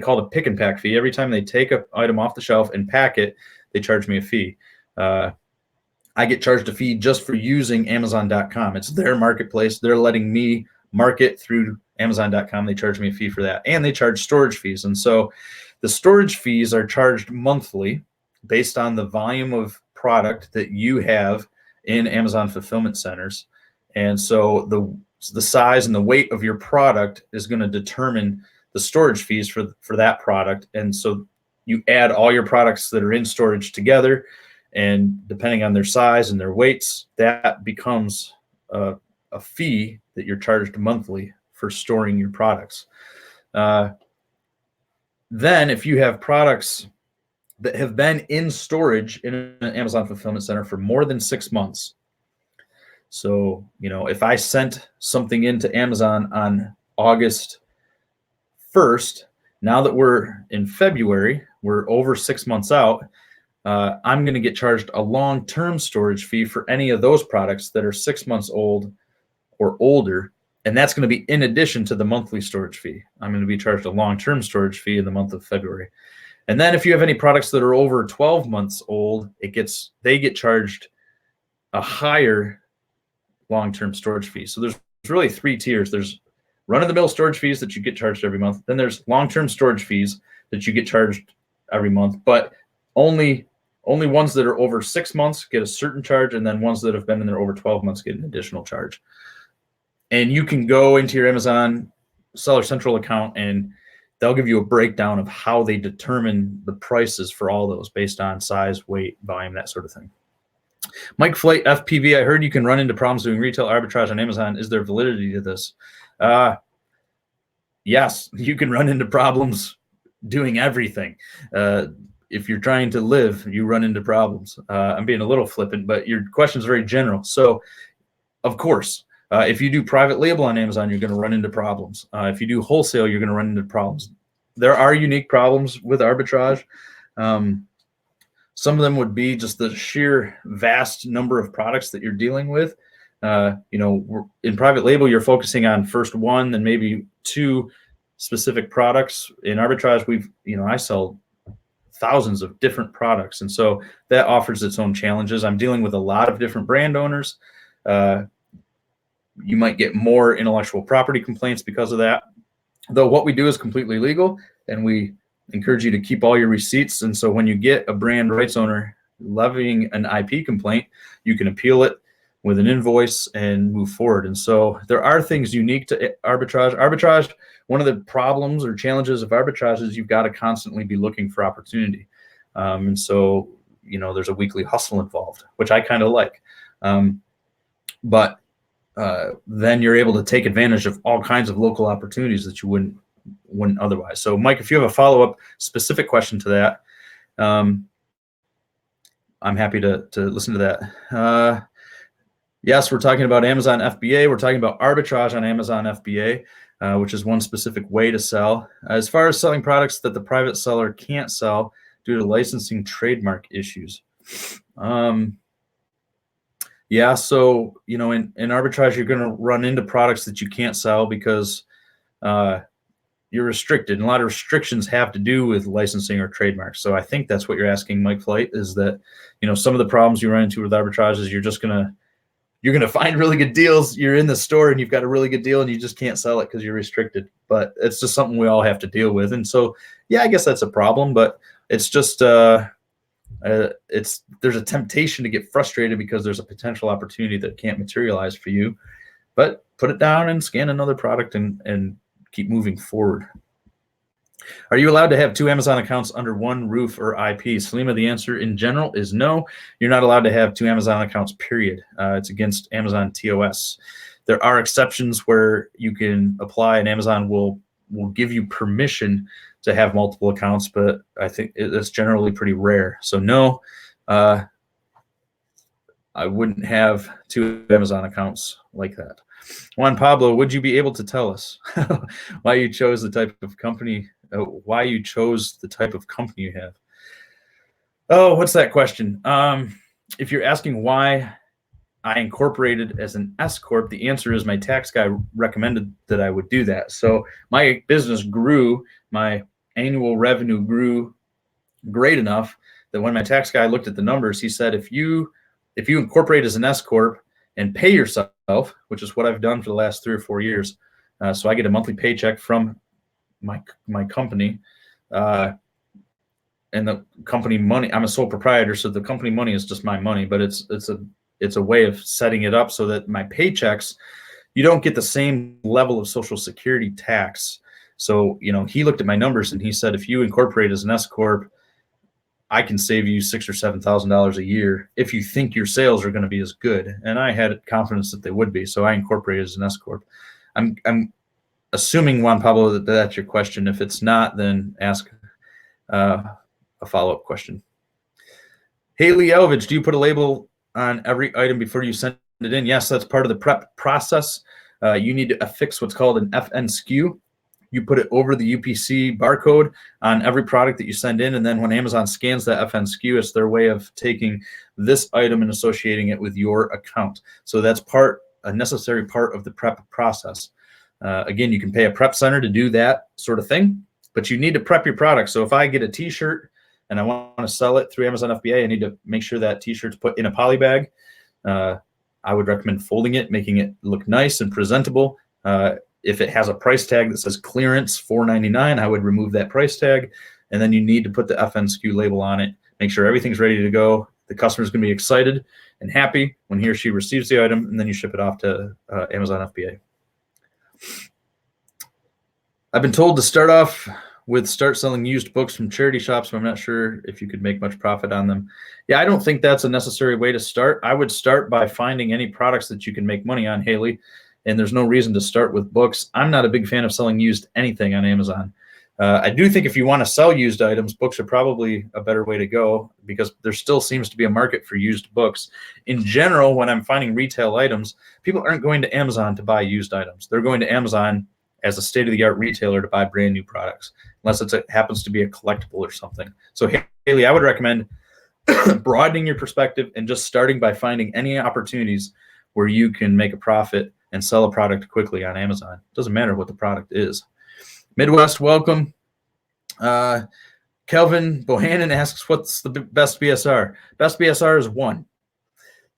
call it a pick and pack fee. Every time they take an item off the shelf and pack it, they charge me a fee. I get charged a fee just for using Amazon.com. It's their marketplace. They're letting me market through Amazon.com. They charge me a fee for that. And they charge storage fees. And so the storage fees are charged monthly based on the volume of product that you have in Amazon fulfillment centers. And so the size and the weight of your product is going to determine the storage fees for that product. And so you add all your products that are in storage together, and depending on their size and their weights, that becomes a fee that you're charged monthly for storing your products. Then if you have products that have been in storage in an Amazon fulfillment center for more than 6 months. So, if I sent something into Amazon on August 1st, now that we're in February, we're over 6 months out, I'm going to get charged a long-term storage fee for any of those products that are 6 months old or older. And that's going to be in addition to the monthly storage fee. I'm going to be charged a long-term storage fee in the month of February. And then if you have any products that are over 12 months old, they get charged a higher long-term storage fee. So there's really 3 tiers. There's run-of-the-mill storage fees that you get charged every month. Then there's long-term storage fees that you get charged every month, but only ones that are over 6 months get a certain charge, and then ones that have been in there over 12 months get an additional charge. And you can go into your Amazon Seller Central account, and they'll give you a breakdown of how they determine the prices for all those based on size, weight, volume, that sort of thing. Mike Flight, FPV, I heard you can run into problems doing retail arbitrage on Amazon. Is there validity to this? Yes, you can run into problems doing everything. If you're trying to live, you run into problems. I'm being a little flippant, but your question is very general. So, of course, if you do private label on Amazon, you're going to run into problems. If you do wholesale, you're going to run into problems. There are unique problems with arbitrage. Some of them would be just the sheer vast number of products that you're dealing with. In private label, you're focusing on first one, then maybe 2 specific products. In arbitrage, I sell thousands of different products, and so that offers its own challenges. I'm dealing with a lot of different brand owners. You might get more intellectual property complaints because of that. Though what we do is completely legal, and we encourage you to keep all your receipts. And so when you get a brand rights owner levying an IP complaint, you can appeal it with an invoice and move forward. And so there are things unique to arbitrage. Arbitrage, one of the problems or challenges of arbitrage is you've got to constantly be looking for opportunity. And so, there's a weekly hustle involved, which I kind of like. But then you're able to take advantage of all kinds of local opportunities that you wouldn't otherwise. So, Mike, if you have a follow-up specific question to that, I'm happy to listen to that. Yes, we're talking about Amazon FBA. We're talking about arbitrage on Amazon FBA, which is one specific way to sell. As far as selling products that the private seller can't sell due to licensing trademark issues. Yeah, so, in arbitrage, you're going to run into products that you can't sell because you're restricted. And a lot of restrictions have to do with licensing or trademarks. So I think that's what you're asking, Mike Flight, is that, some of the problems you run into with arbitrage is you're going to find really good deals. You're in the store and you've got a really good deal and you just can't sell it because you're restricted. But it's just something we all have to deal with. And so, yeah, I guess that's a problem, but it's just there's a temptation to get frustrated because there's a potential opportunity that can't materialize for you. But put it down and scan another product and keep moving forward. Are you allowed to have 2 Amazon accounts under one roof or IP? Salima, the answer in general is no. You're not allowed to have 2 Amazon accounts, period. It's against Amazon TOS. There are exceptions where you can apply and Amazon will give you permission to have multiple accounts, but I think it's generally pretty rare. So no, I wouldn't have 2 Amazon accounts like that. Juan Pablo, would you be able to tell us why you chose the type of company you have? Oh, what's that question? If you're asking why I incorporated as an S Corp, the answer is my tax guy recommended that I would do that. So my business grew, my annual revenue grew great enough that when my tax guy looked at the numbers, he said, if you incorporate as an S Corp and pay yourself, which is what I've done for the last 3 or 4 years, so I get a monthly paycheck from my company, and the company money, I'm a sole proprietor, so the company money is just my money, but it's a way of setting it up so that my paychecks, you don't get the same level of Social Security tax. So, he looked at my numbers and he said, if you incorporate as an S Corp, I can save you $6,000 or $7,000 a year if you think your sales are going to be as good. And I had confidence that they would be, so I incorporated as an S Corp. I'm assuming, Juan Pablo, that's your question. If it's not, then ask a follow-up question. Haley Elvidge, do you put a label on every item before you send it in? Yes, that's part of the prep process. You need to affix what's called an FN SKU. You put it over the UPC barcode on every product that you send in. And then when Amazon scans that FNSKU, it's their way of taking this item and associating it with your account. So that's a necessary part of the prep process. Again, you can pay a prep center to do that sort of thing, but you need to prep your product. So if I get a t-shirt and I want to sell it through Amazon FBA, I need to make sure that t-shirt's put in a poly bag. I would recommend folding it, making it look nice and presentable. If it has a price tag that says clearance $4.99, I would remove that price tag. And then you need to put the FNSKU label on it. Make sure everything's ready to go. The customer's going to be excited and happy when he or she receives the item, and then you ship it off to Amazon FBA. I've been told to start selling used books from charity shops, but I'm not sure if you could make much profit on them. Yeah, I don't think that's a necessary way to start. I would start by finding any products that you can make money on, Haley, and there's no reason to start with books. I'm not a big fan of selling used anything on Amazon. I do think if you want to sell used items, books are probably a better way to go because there still seems to be a market for used books. In general, when I'm finding retail items, people aren't going to Amazon to buy used items. They're going to Amazon as a state-of-the-art retailer to buy brand new products, unless it happens to be a collectible or something. So Haley, I would recommend broadening your perspective and just starting by finding any opportunities where you can make a profit and sell a product quickly on Amazon. It doesn't matter what the product is. Midwest, welcome. Kelvin Bohannon asks, what's the best BSR? Best BSR is 1.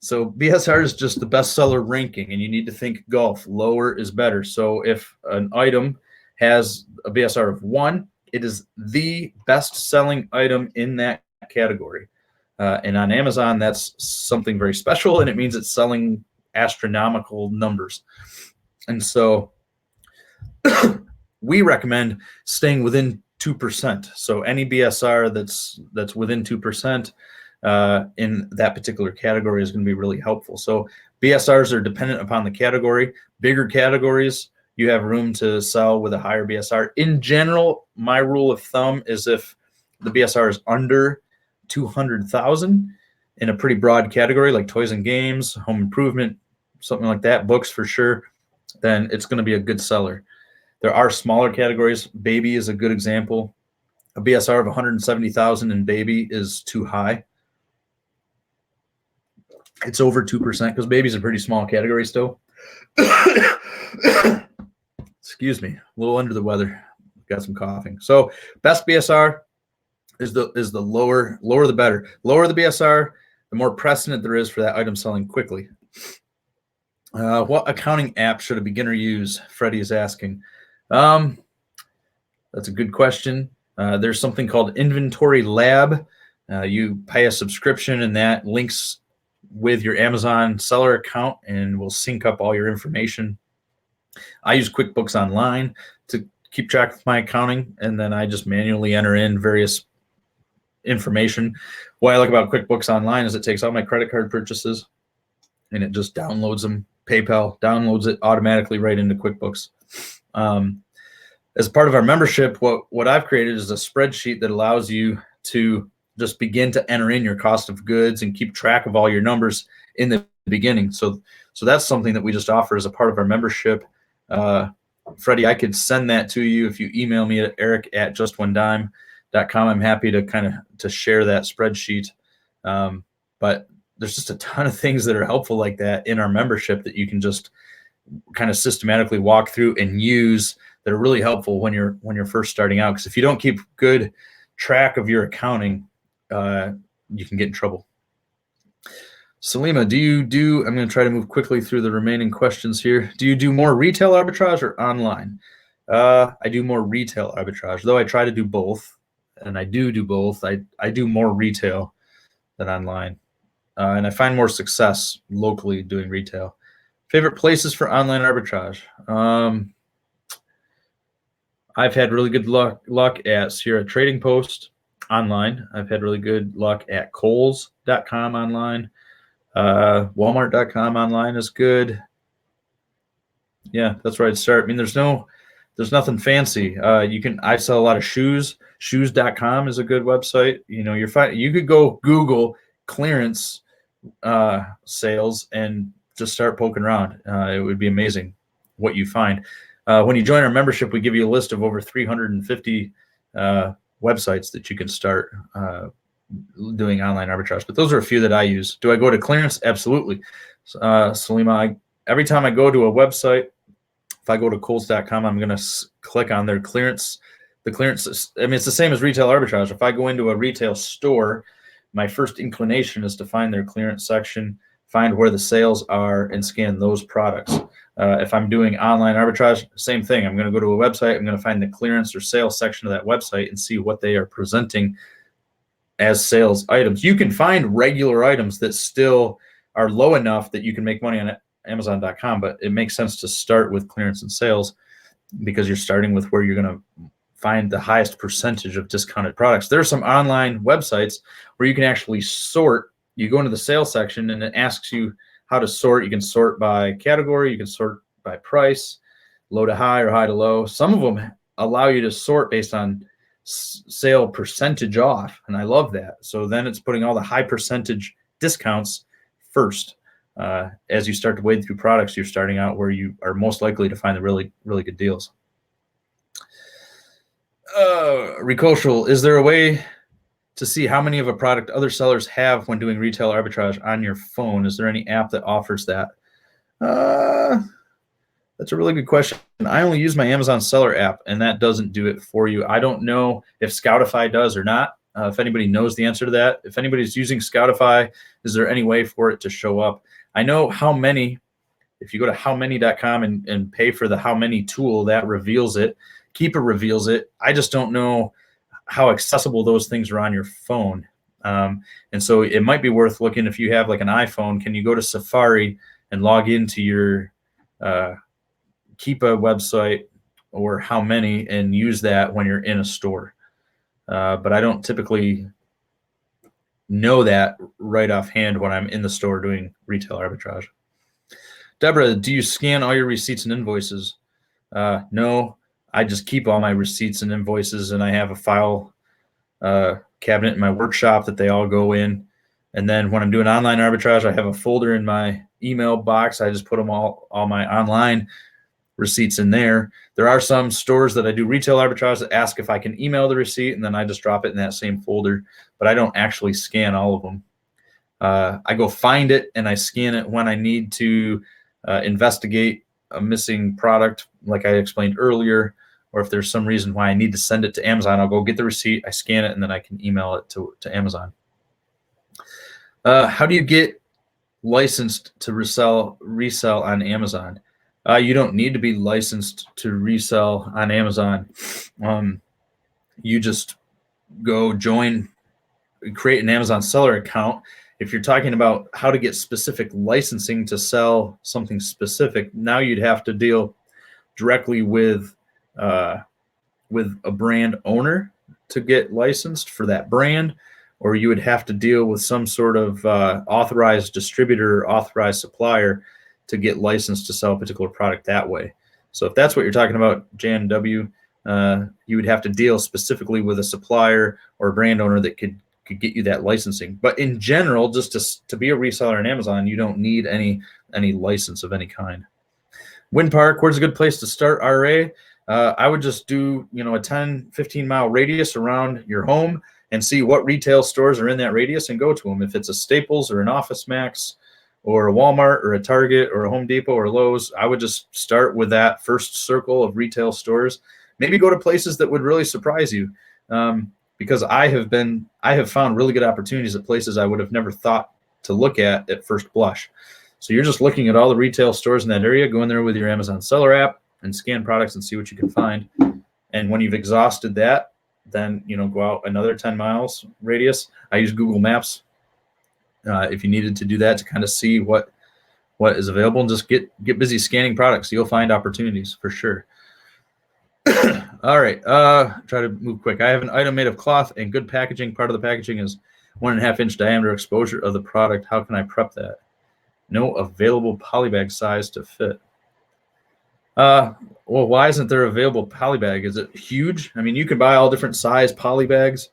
So BSR is just the bestseller ranking, and you need to think golf. Lower is better. So if an item has a BSR of 1, it is the best-selling item in that category. And on Amazon, that's something very special, and it means it's selling astronomical numbers. And so we recommend staying within 2%. So any BSR that's within 2% in that particular category is going to be really helpful. So BSRs are dependent upon the category. Bigger categories, you have room to sell with a higher BSR. In general, my rule of thumb is if the BSR is under 200,000 in a pretty broad category like toys and games, home improvement, something like that, books for sure, then it's going to be a good seller. There are smaller categories. Baby is a good example. A BSR of 170,000 in baby is too high. It's over 2% because baby's a pretty small category still. Excuse me, a little under the weather. Got some coughing. So best BSR is the lower the better. Lower the BSR, the more precedent there is for that item selling quickly. What accounting app should a beginner use? Freddie is asking. That's a good question. There's something called Inventory Lab. You pay a subscription, and that links with your Amazon seller account and will sync up all your information. I use QuickBooks Online to keep track of my accounting, and then I just manually enter in various information. What I like about QuickBooks Online is it takes all my credit card purchases and it just downloads them. PayPal downloads it automatically right into QuickBooks. As part of our membership, what I've created is a spreadsheet that allows you to just begin to enter in your cost of goods and keep track of all your numbers in the beginning. So that's something that we just offer as a part of our membership. Freddie, I could send that to you if you email me at eric@justonedime.com. I'm happy to share that spreadsheet. But there's just a ton of things that are helpful like that in our membership that you can just kind of systematically walk through and use that are really helpful when you're first starting out. Because if you don't keep good track of your accounting, you can get in trouble. Salima, I'm going to try to move quickly through the remaining questions here. Do you do more retail arbitrage or online? I do more retail arbitrage, though I try to do both, and I do both. I do more retail than online, and I find more success locally doing retail. Favorite places for online arbitrage? I've had really good luck at Sierra Trading Post online. I've had really good luck at Kohl's.com online. Walmart.com online is good. Yeah, that's where I'd start. I mean, there's nothing fancy. I sell a lot of shoes. Shoes.com is a good website. You could go Google clearance sales and just start poking around. It would be amazing what you find. When you join our membership, we give you a list of over 350 websites that you can start doing online arbitrage. But those are a few that I use. Do I go to clearance? Absolutely. Salima, every time I go to a website, if I go to Kohl's.com, I'm going to click on their clearance. The clearance, I mean, it's the same as retail arbitrage. If I go into a retail store, my first inclination is to find their clearance section, find where the sales are, and scan those products. If I'm doing online arbitrage, same thing. I'm going to go to a website. I'm going to find the clearance or sales section of that website and see what they are presenting as sales items. You can find regular items that still are low enough that you can make money on Amazon.com, but it makes sense to start with clearance and sales because you're starting with where you're going to find the highest percentage of discounted products. There are some online websites where you can actually sort. You go into the sales section and it asks you how to sort. You can sort by category. You can sort by price, low to high or high to low. Some of them allow you to sort based on sale percentage off, and I love that. So then it's putting all the high percentage discounts first. As you start to wade through products, you're starting out where you are most likely to find the really, really good deals. Recocial, is there a way to see how many of a product other sellers have when doing retail arbitrage on your phone? Is there any app that offers that? That's a really good question. I only use my Amazon seller app, and that doesn't do it for you. I don't know if Scoutify does or not. If anybody knows the answer to that, if anybody's using Scoutify, is there any way for it to show up? I know How Many. If you go to howmany.com and pay for the How Many tool, that reveals it. Keeper reveals it. I just don't know how accessible those things are on your phone. And so it might be worth looking. If you have like an iPhone, can you go to Safari and log into your Keepa website or How Many and use that when you're in a store? But I don't typically know that right offhand when I'm in the store doing retail arbitrage. Deborah, do you scan all your receipts and invoices? No, I just keep all my receipts and invoices, and I have a file cabinet in my workshop that they all go in. And then when I'm doing online arbitrage, I have a folder in my email box. I just put them all my online receipts in there. There are some stores that I do retail arbitrage that ask if I can email the receipt, and then I just drop it in that same folder, but I don't actually scan all of them. I go find it and I scan it when I need to investigate a missing product, like I explained earlier, or if there's some reason why I need to send it to Amazon, I'll go get the receipt, I scan it, and then I can email it to Amazon. How do you get licensed to resell on Amazon? You don't need to be licensed to resell on Amazon. You just go create an Amazon seller account. If you're talking about how to get specific licensing to sell something specific, now you'd have to deal directly with a brand owner to get licensed for that brand, or you would have to deal with some sort of authorized distributor or authorized supplier to get licensed to sell a particular product that way. So if that's what you're talking about, JNW, you would have to deal specifically with a supplier or a brand owner that could get you that licensing. But in general, just to be a reseller on Amazon, you don't need any license of any kind. Wind Park, where's a good place to start RA? I would just do a 10, 15 mile radius around your home and see what retail stores are in that radius and go to them. If it's a Staples or an Office Max or a Walmart or a Target or a Home Depot or Lowe's, I would just start with that first circle of retail stores. Maybe go to places that would really surprise you, because I have found really good opportunities at places I would have never thought to look at first blush. So you're just looking at all the retail stores in that area, go in there with your Amazon seller app and scan products and see what you can find. And when you've exhausted that, then go out another 10 miles radius. I use Google Maps if you needed to do that to kind of see what is available, and just get busy scanning products. You'll find opportunities for sure. All right, try to move quick. I have an item made of cloth and good packaging. Part of the packaging is 1.5 inch diameter exposure of the product. How can I prep that? No available polybag size to fit. Well, why isn't there available polybag? Is it huge? I mean, you can buy all different size polybags.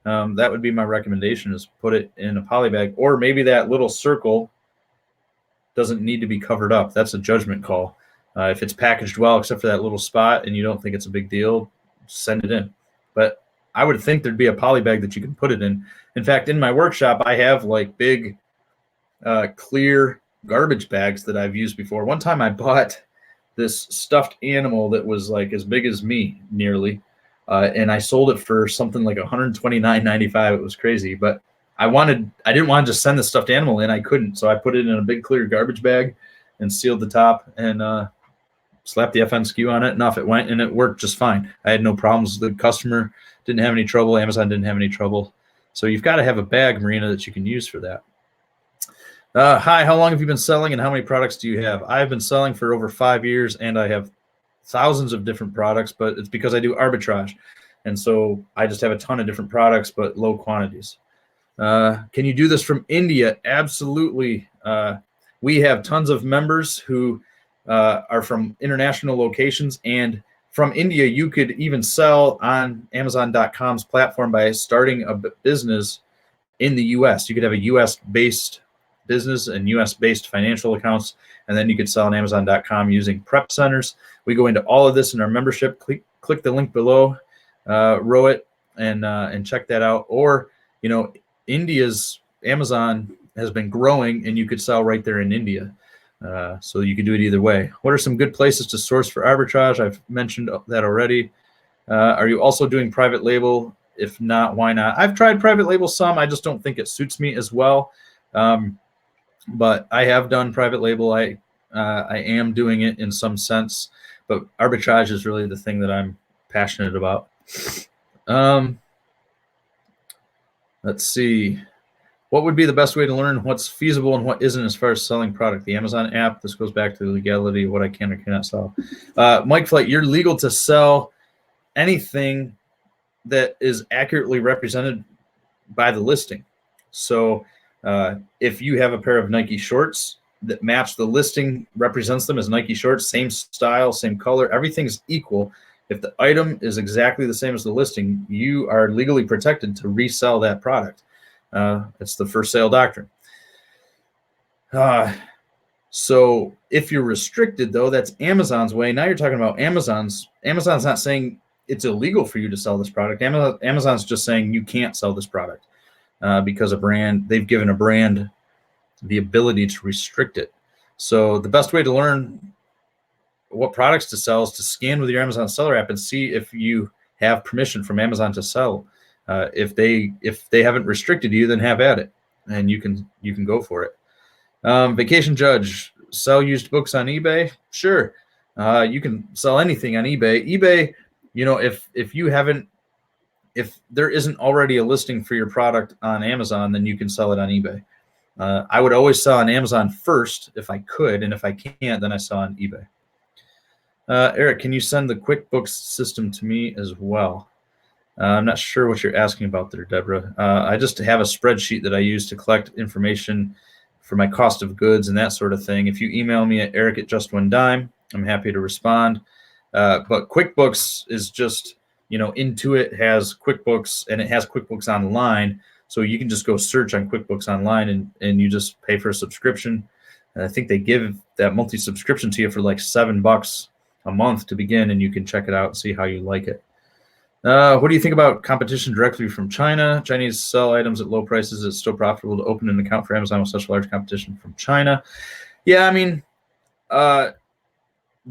That would be my recommendation, is put it in a polybag, or maybe that little circle doesn't need to be covered up. That's a judgment call. If it's packaged well, except for that little spot, and you don't think it's a big deal, send it in. But I would think there'd be a poly bag that you can put it in. In fact, in my workshop, I have like big clear garbage bags that I've used before. One time I bought this stuffed animal that was like as big as me, nearly, and I sold it for something like $129.95. It was crazy, but I didn't want to just send the stuffed animal in. I couldn't, so I put it in a big clear garbage bag and sealed the top and slapped the FNSKU on it, and off it went, and it worked just fine. I had no problems. The customer didn't have any trouble. Amazon didn't have any trouble. So you've got to have a bag, Marina, that you can use for that. Hi, how long have you been selling, and how many products do you have? I've been selling for over 5 years, and I have thousands of different products, but it's because I do arbitrage. And so I just have a ton of different products, but low quantities. Can you do this from India? Absolutely. We have tons of members who are from international locations, and from India, you could even sell on Amazon.com's platform by starting a business in the U.S. You could have a U.S.-based business and U.S.-based financial accounts, and then you could sell on Amazon.com using prep centers. We go into all of this in our membership. Click the link below, row it, and check that out. Or, India's Amazon has been growing, and you could sell right there in India. So you can do it either way. What are some good places to source for arbitrage? I've mentioned that already. Are you also doing private label? If not, why not? I've tried private label some. I just don't think it suits me as well. But I have done private label. I am doing it in some sense, but arbitrage is really the thing that I'm passionate about. Let's see. What would be the best way to learn what's feasible and what isn't as far as selling product? The Amazon app. This goes back to the legality of what I can or cannot sell. Mike Flight, you're legal to sell anything that is accurately represented by the listing. So if you have a pair of Nike shorts that match the listing, represents them as Nike shorts, same style, same color, everything's equal. If the item is exactly the same as the listing, you are legally protected to resell that product. It's the first sale doctrine. So if you're restricted, though, that's Amazon's way. Now you're talking about Amazon's not saying it's illegal for you to sell this product. Amazon's just saying you can't sell this product because they've given a brand the ability to restrict it. So the best way to learn what products to sell is to scan with your Amazon seller app and see if you have permission from Amazon to sell. If they haven't restricted you, then have at it, and you can go for it. Vacation Judge, sell used books on eBay? Sure. You can sell anything on eBay. eBay, if there isn't already a listing for your product on Amazon, then you can sell it on eBay. I would always sell on Amazon first if I could, and if I can't, then I sell on eBay. Eric, can you send the QuickBooks system to me as well? I'm not sure what you're asking about there, Deborah. I just have a spreadsheet that I use to collect information for my cost of goods and that sort of thing. If you email me at eric@justoneDime, I'm happy to respond. But QuickBooks is just, Intuit has QuickBooks, and it has QuickBooks Online. So you can just go search on QuickBooks Online and you just pay for a subscription. And I think they give that monthly subscription to you for like $7 a month to begin, and you can check it out and see how you like it. What do you think about competition directly from China? Chinese sell items at low prices. It's still profitable to open an account for Amazon with such large competition from China. Yeah, I mean, the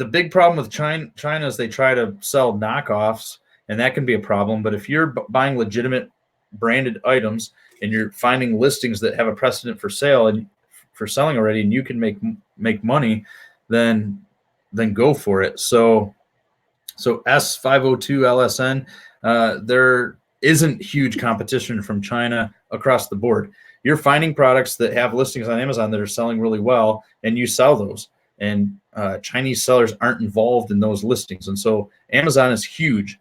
big problem with China is they try to sell knockoffs, and that can be a problem. But if you're buying legitimate branded items and you're finding listings that have a precedent for sale and for selling already, and you can make money, then go for it. So S502 LSN, there isn't huge competition from China across the board. You're finding products that have listings on Amazon that are selling really well, and you sell those. And Chinese sellers aren't involved in those listings. And so Amazon is huge.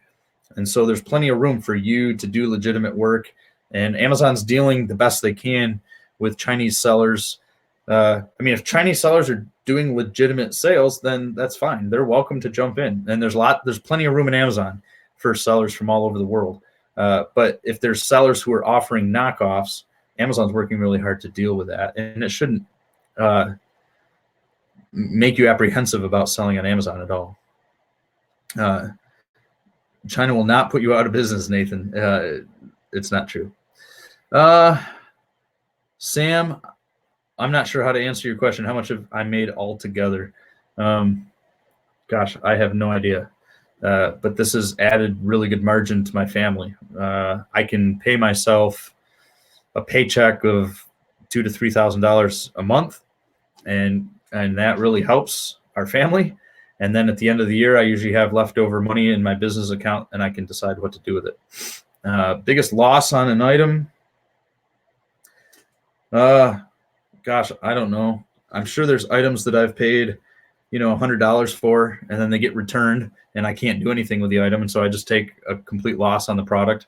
And so there's plenty of room for you to do legitimate work. And Amazon's dealing the best they can with Chinese sellers. If Chinese sellers are doing legitimate sales, then that's fine. They're welcome to jump in. And there's plenty of room in Amazon for sellers from all over the world. But if there's sellers who are offering knockoffs, Amazon's working really hard to deal with that. And it shouldn't make you apprehensive about selling on Amazon at all. China will not put you out of business, Nathan. It's not true. Sam, I'm not sure how to answer your question. How much have I made altogether? Gosh, I have no idea. But this has added really good margin to my family. I can pay myself a paycheck of $2,000 to $3,000 a month, and that really helps our family. And then at the end of the year, I usually have leftover money in my business account, and I can decide what to do with it. Biggest loss on an item? Gosh, I don't know. I'm sure there's items that I've paid, $100 for, and then they get returned, and I can't do anything with the item, and so I just take a complete loss on the product.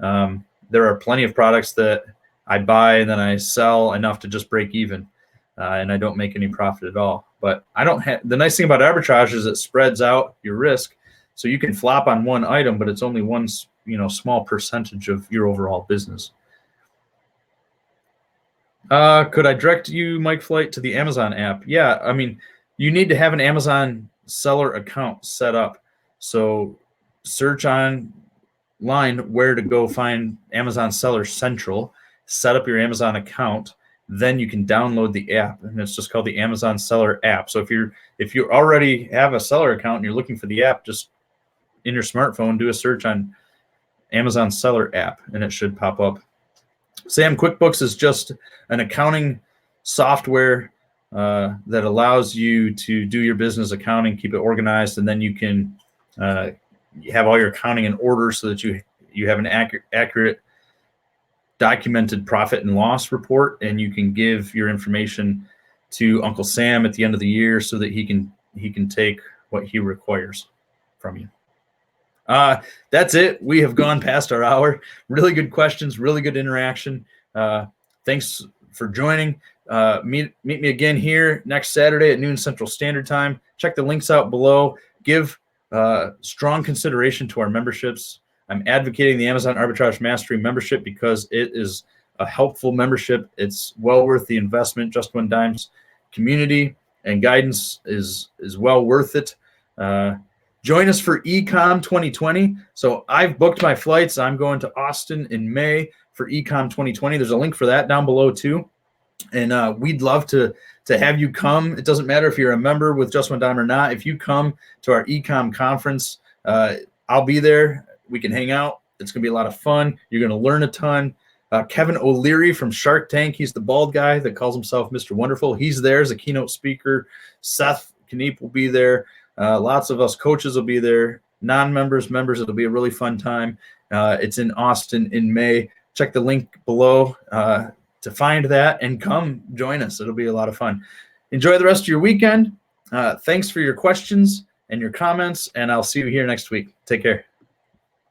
There are plenty of products that I buy and then I sell enough to just break even, and I don't make any profit at all. But I don't have. The nice thing about arbitrage is it spreads out your risk, so you can flop on one item, but it's only one, small percentage of your overall business. Could I direct you, Mike Flight, to the Amazon app? Yeah, I mean, you need to have an Amazon seller account set up. So search online where to go find Amazon Seller Central, set up your Amazon account, then you can download the app, and it's just called the Amazon Seller app. So if you already have a seller account and you're looking for the app, just in your smartphone, do a search on Amazon Seller app, and it should pop up. Sam, QuickBooks is just an accounting software that allows you to do your business accounting, keep it organized, and then you can have all your accounting in order so that you have an accurate documented profit and loss report, and you can give your information to Uncle Sam at the end of the year so that he can take what he requires from you. That's it. We have gone past our hour. Really good questions, really good interaction. Thanks for joining. Meet me again here next Saturday at noon Central Standard Time. Check the links out below. Give strong consideration to our memberships. I'm advocating the Amazon Arbitrage Mastery membership because it is a helpful membership. It's well worth the investment. Just One Dime's community and guidance is well worth it. Join us for Ecom 2020. So I've booked my flights. I'm going to Austin in May for Ecom 2020. There's a link for that down below too. And we'd love to have you come. It doesn't matter if you're a member with Just One Dime or not. If you come to our Ecom conference, I'll be there. We can hang out. It's going to be a lot of fun. You're going to learn a ton. Kevin O'Leary from Shark Tank. He's the bald guy that calls himself Mr. Wonderful. He's there as a keynote speaker. Seth Kniep will be there. Lots of us coaches will be there. Non-members, members, it'll be a really fun time. It's in Austin in May. Check the link below to find that and come join us. It'll be a lot of fun. Enjoy the rest of your weekend. Thanks for your questions and your comments, and I'll see you here next week. Take care.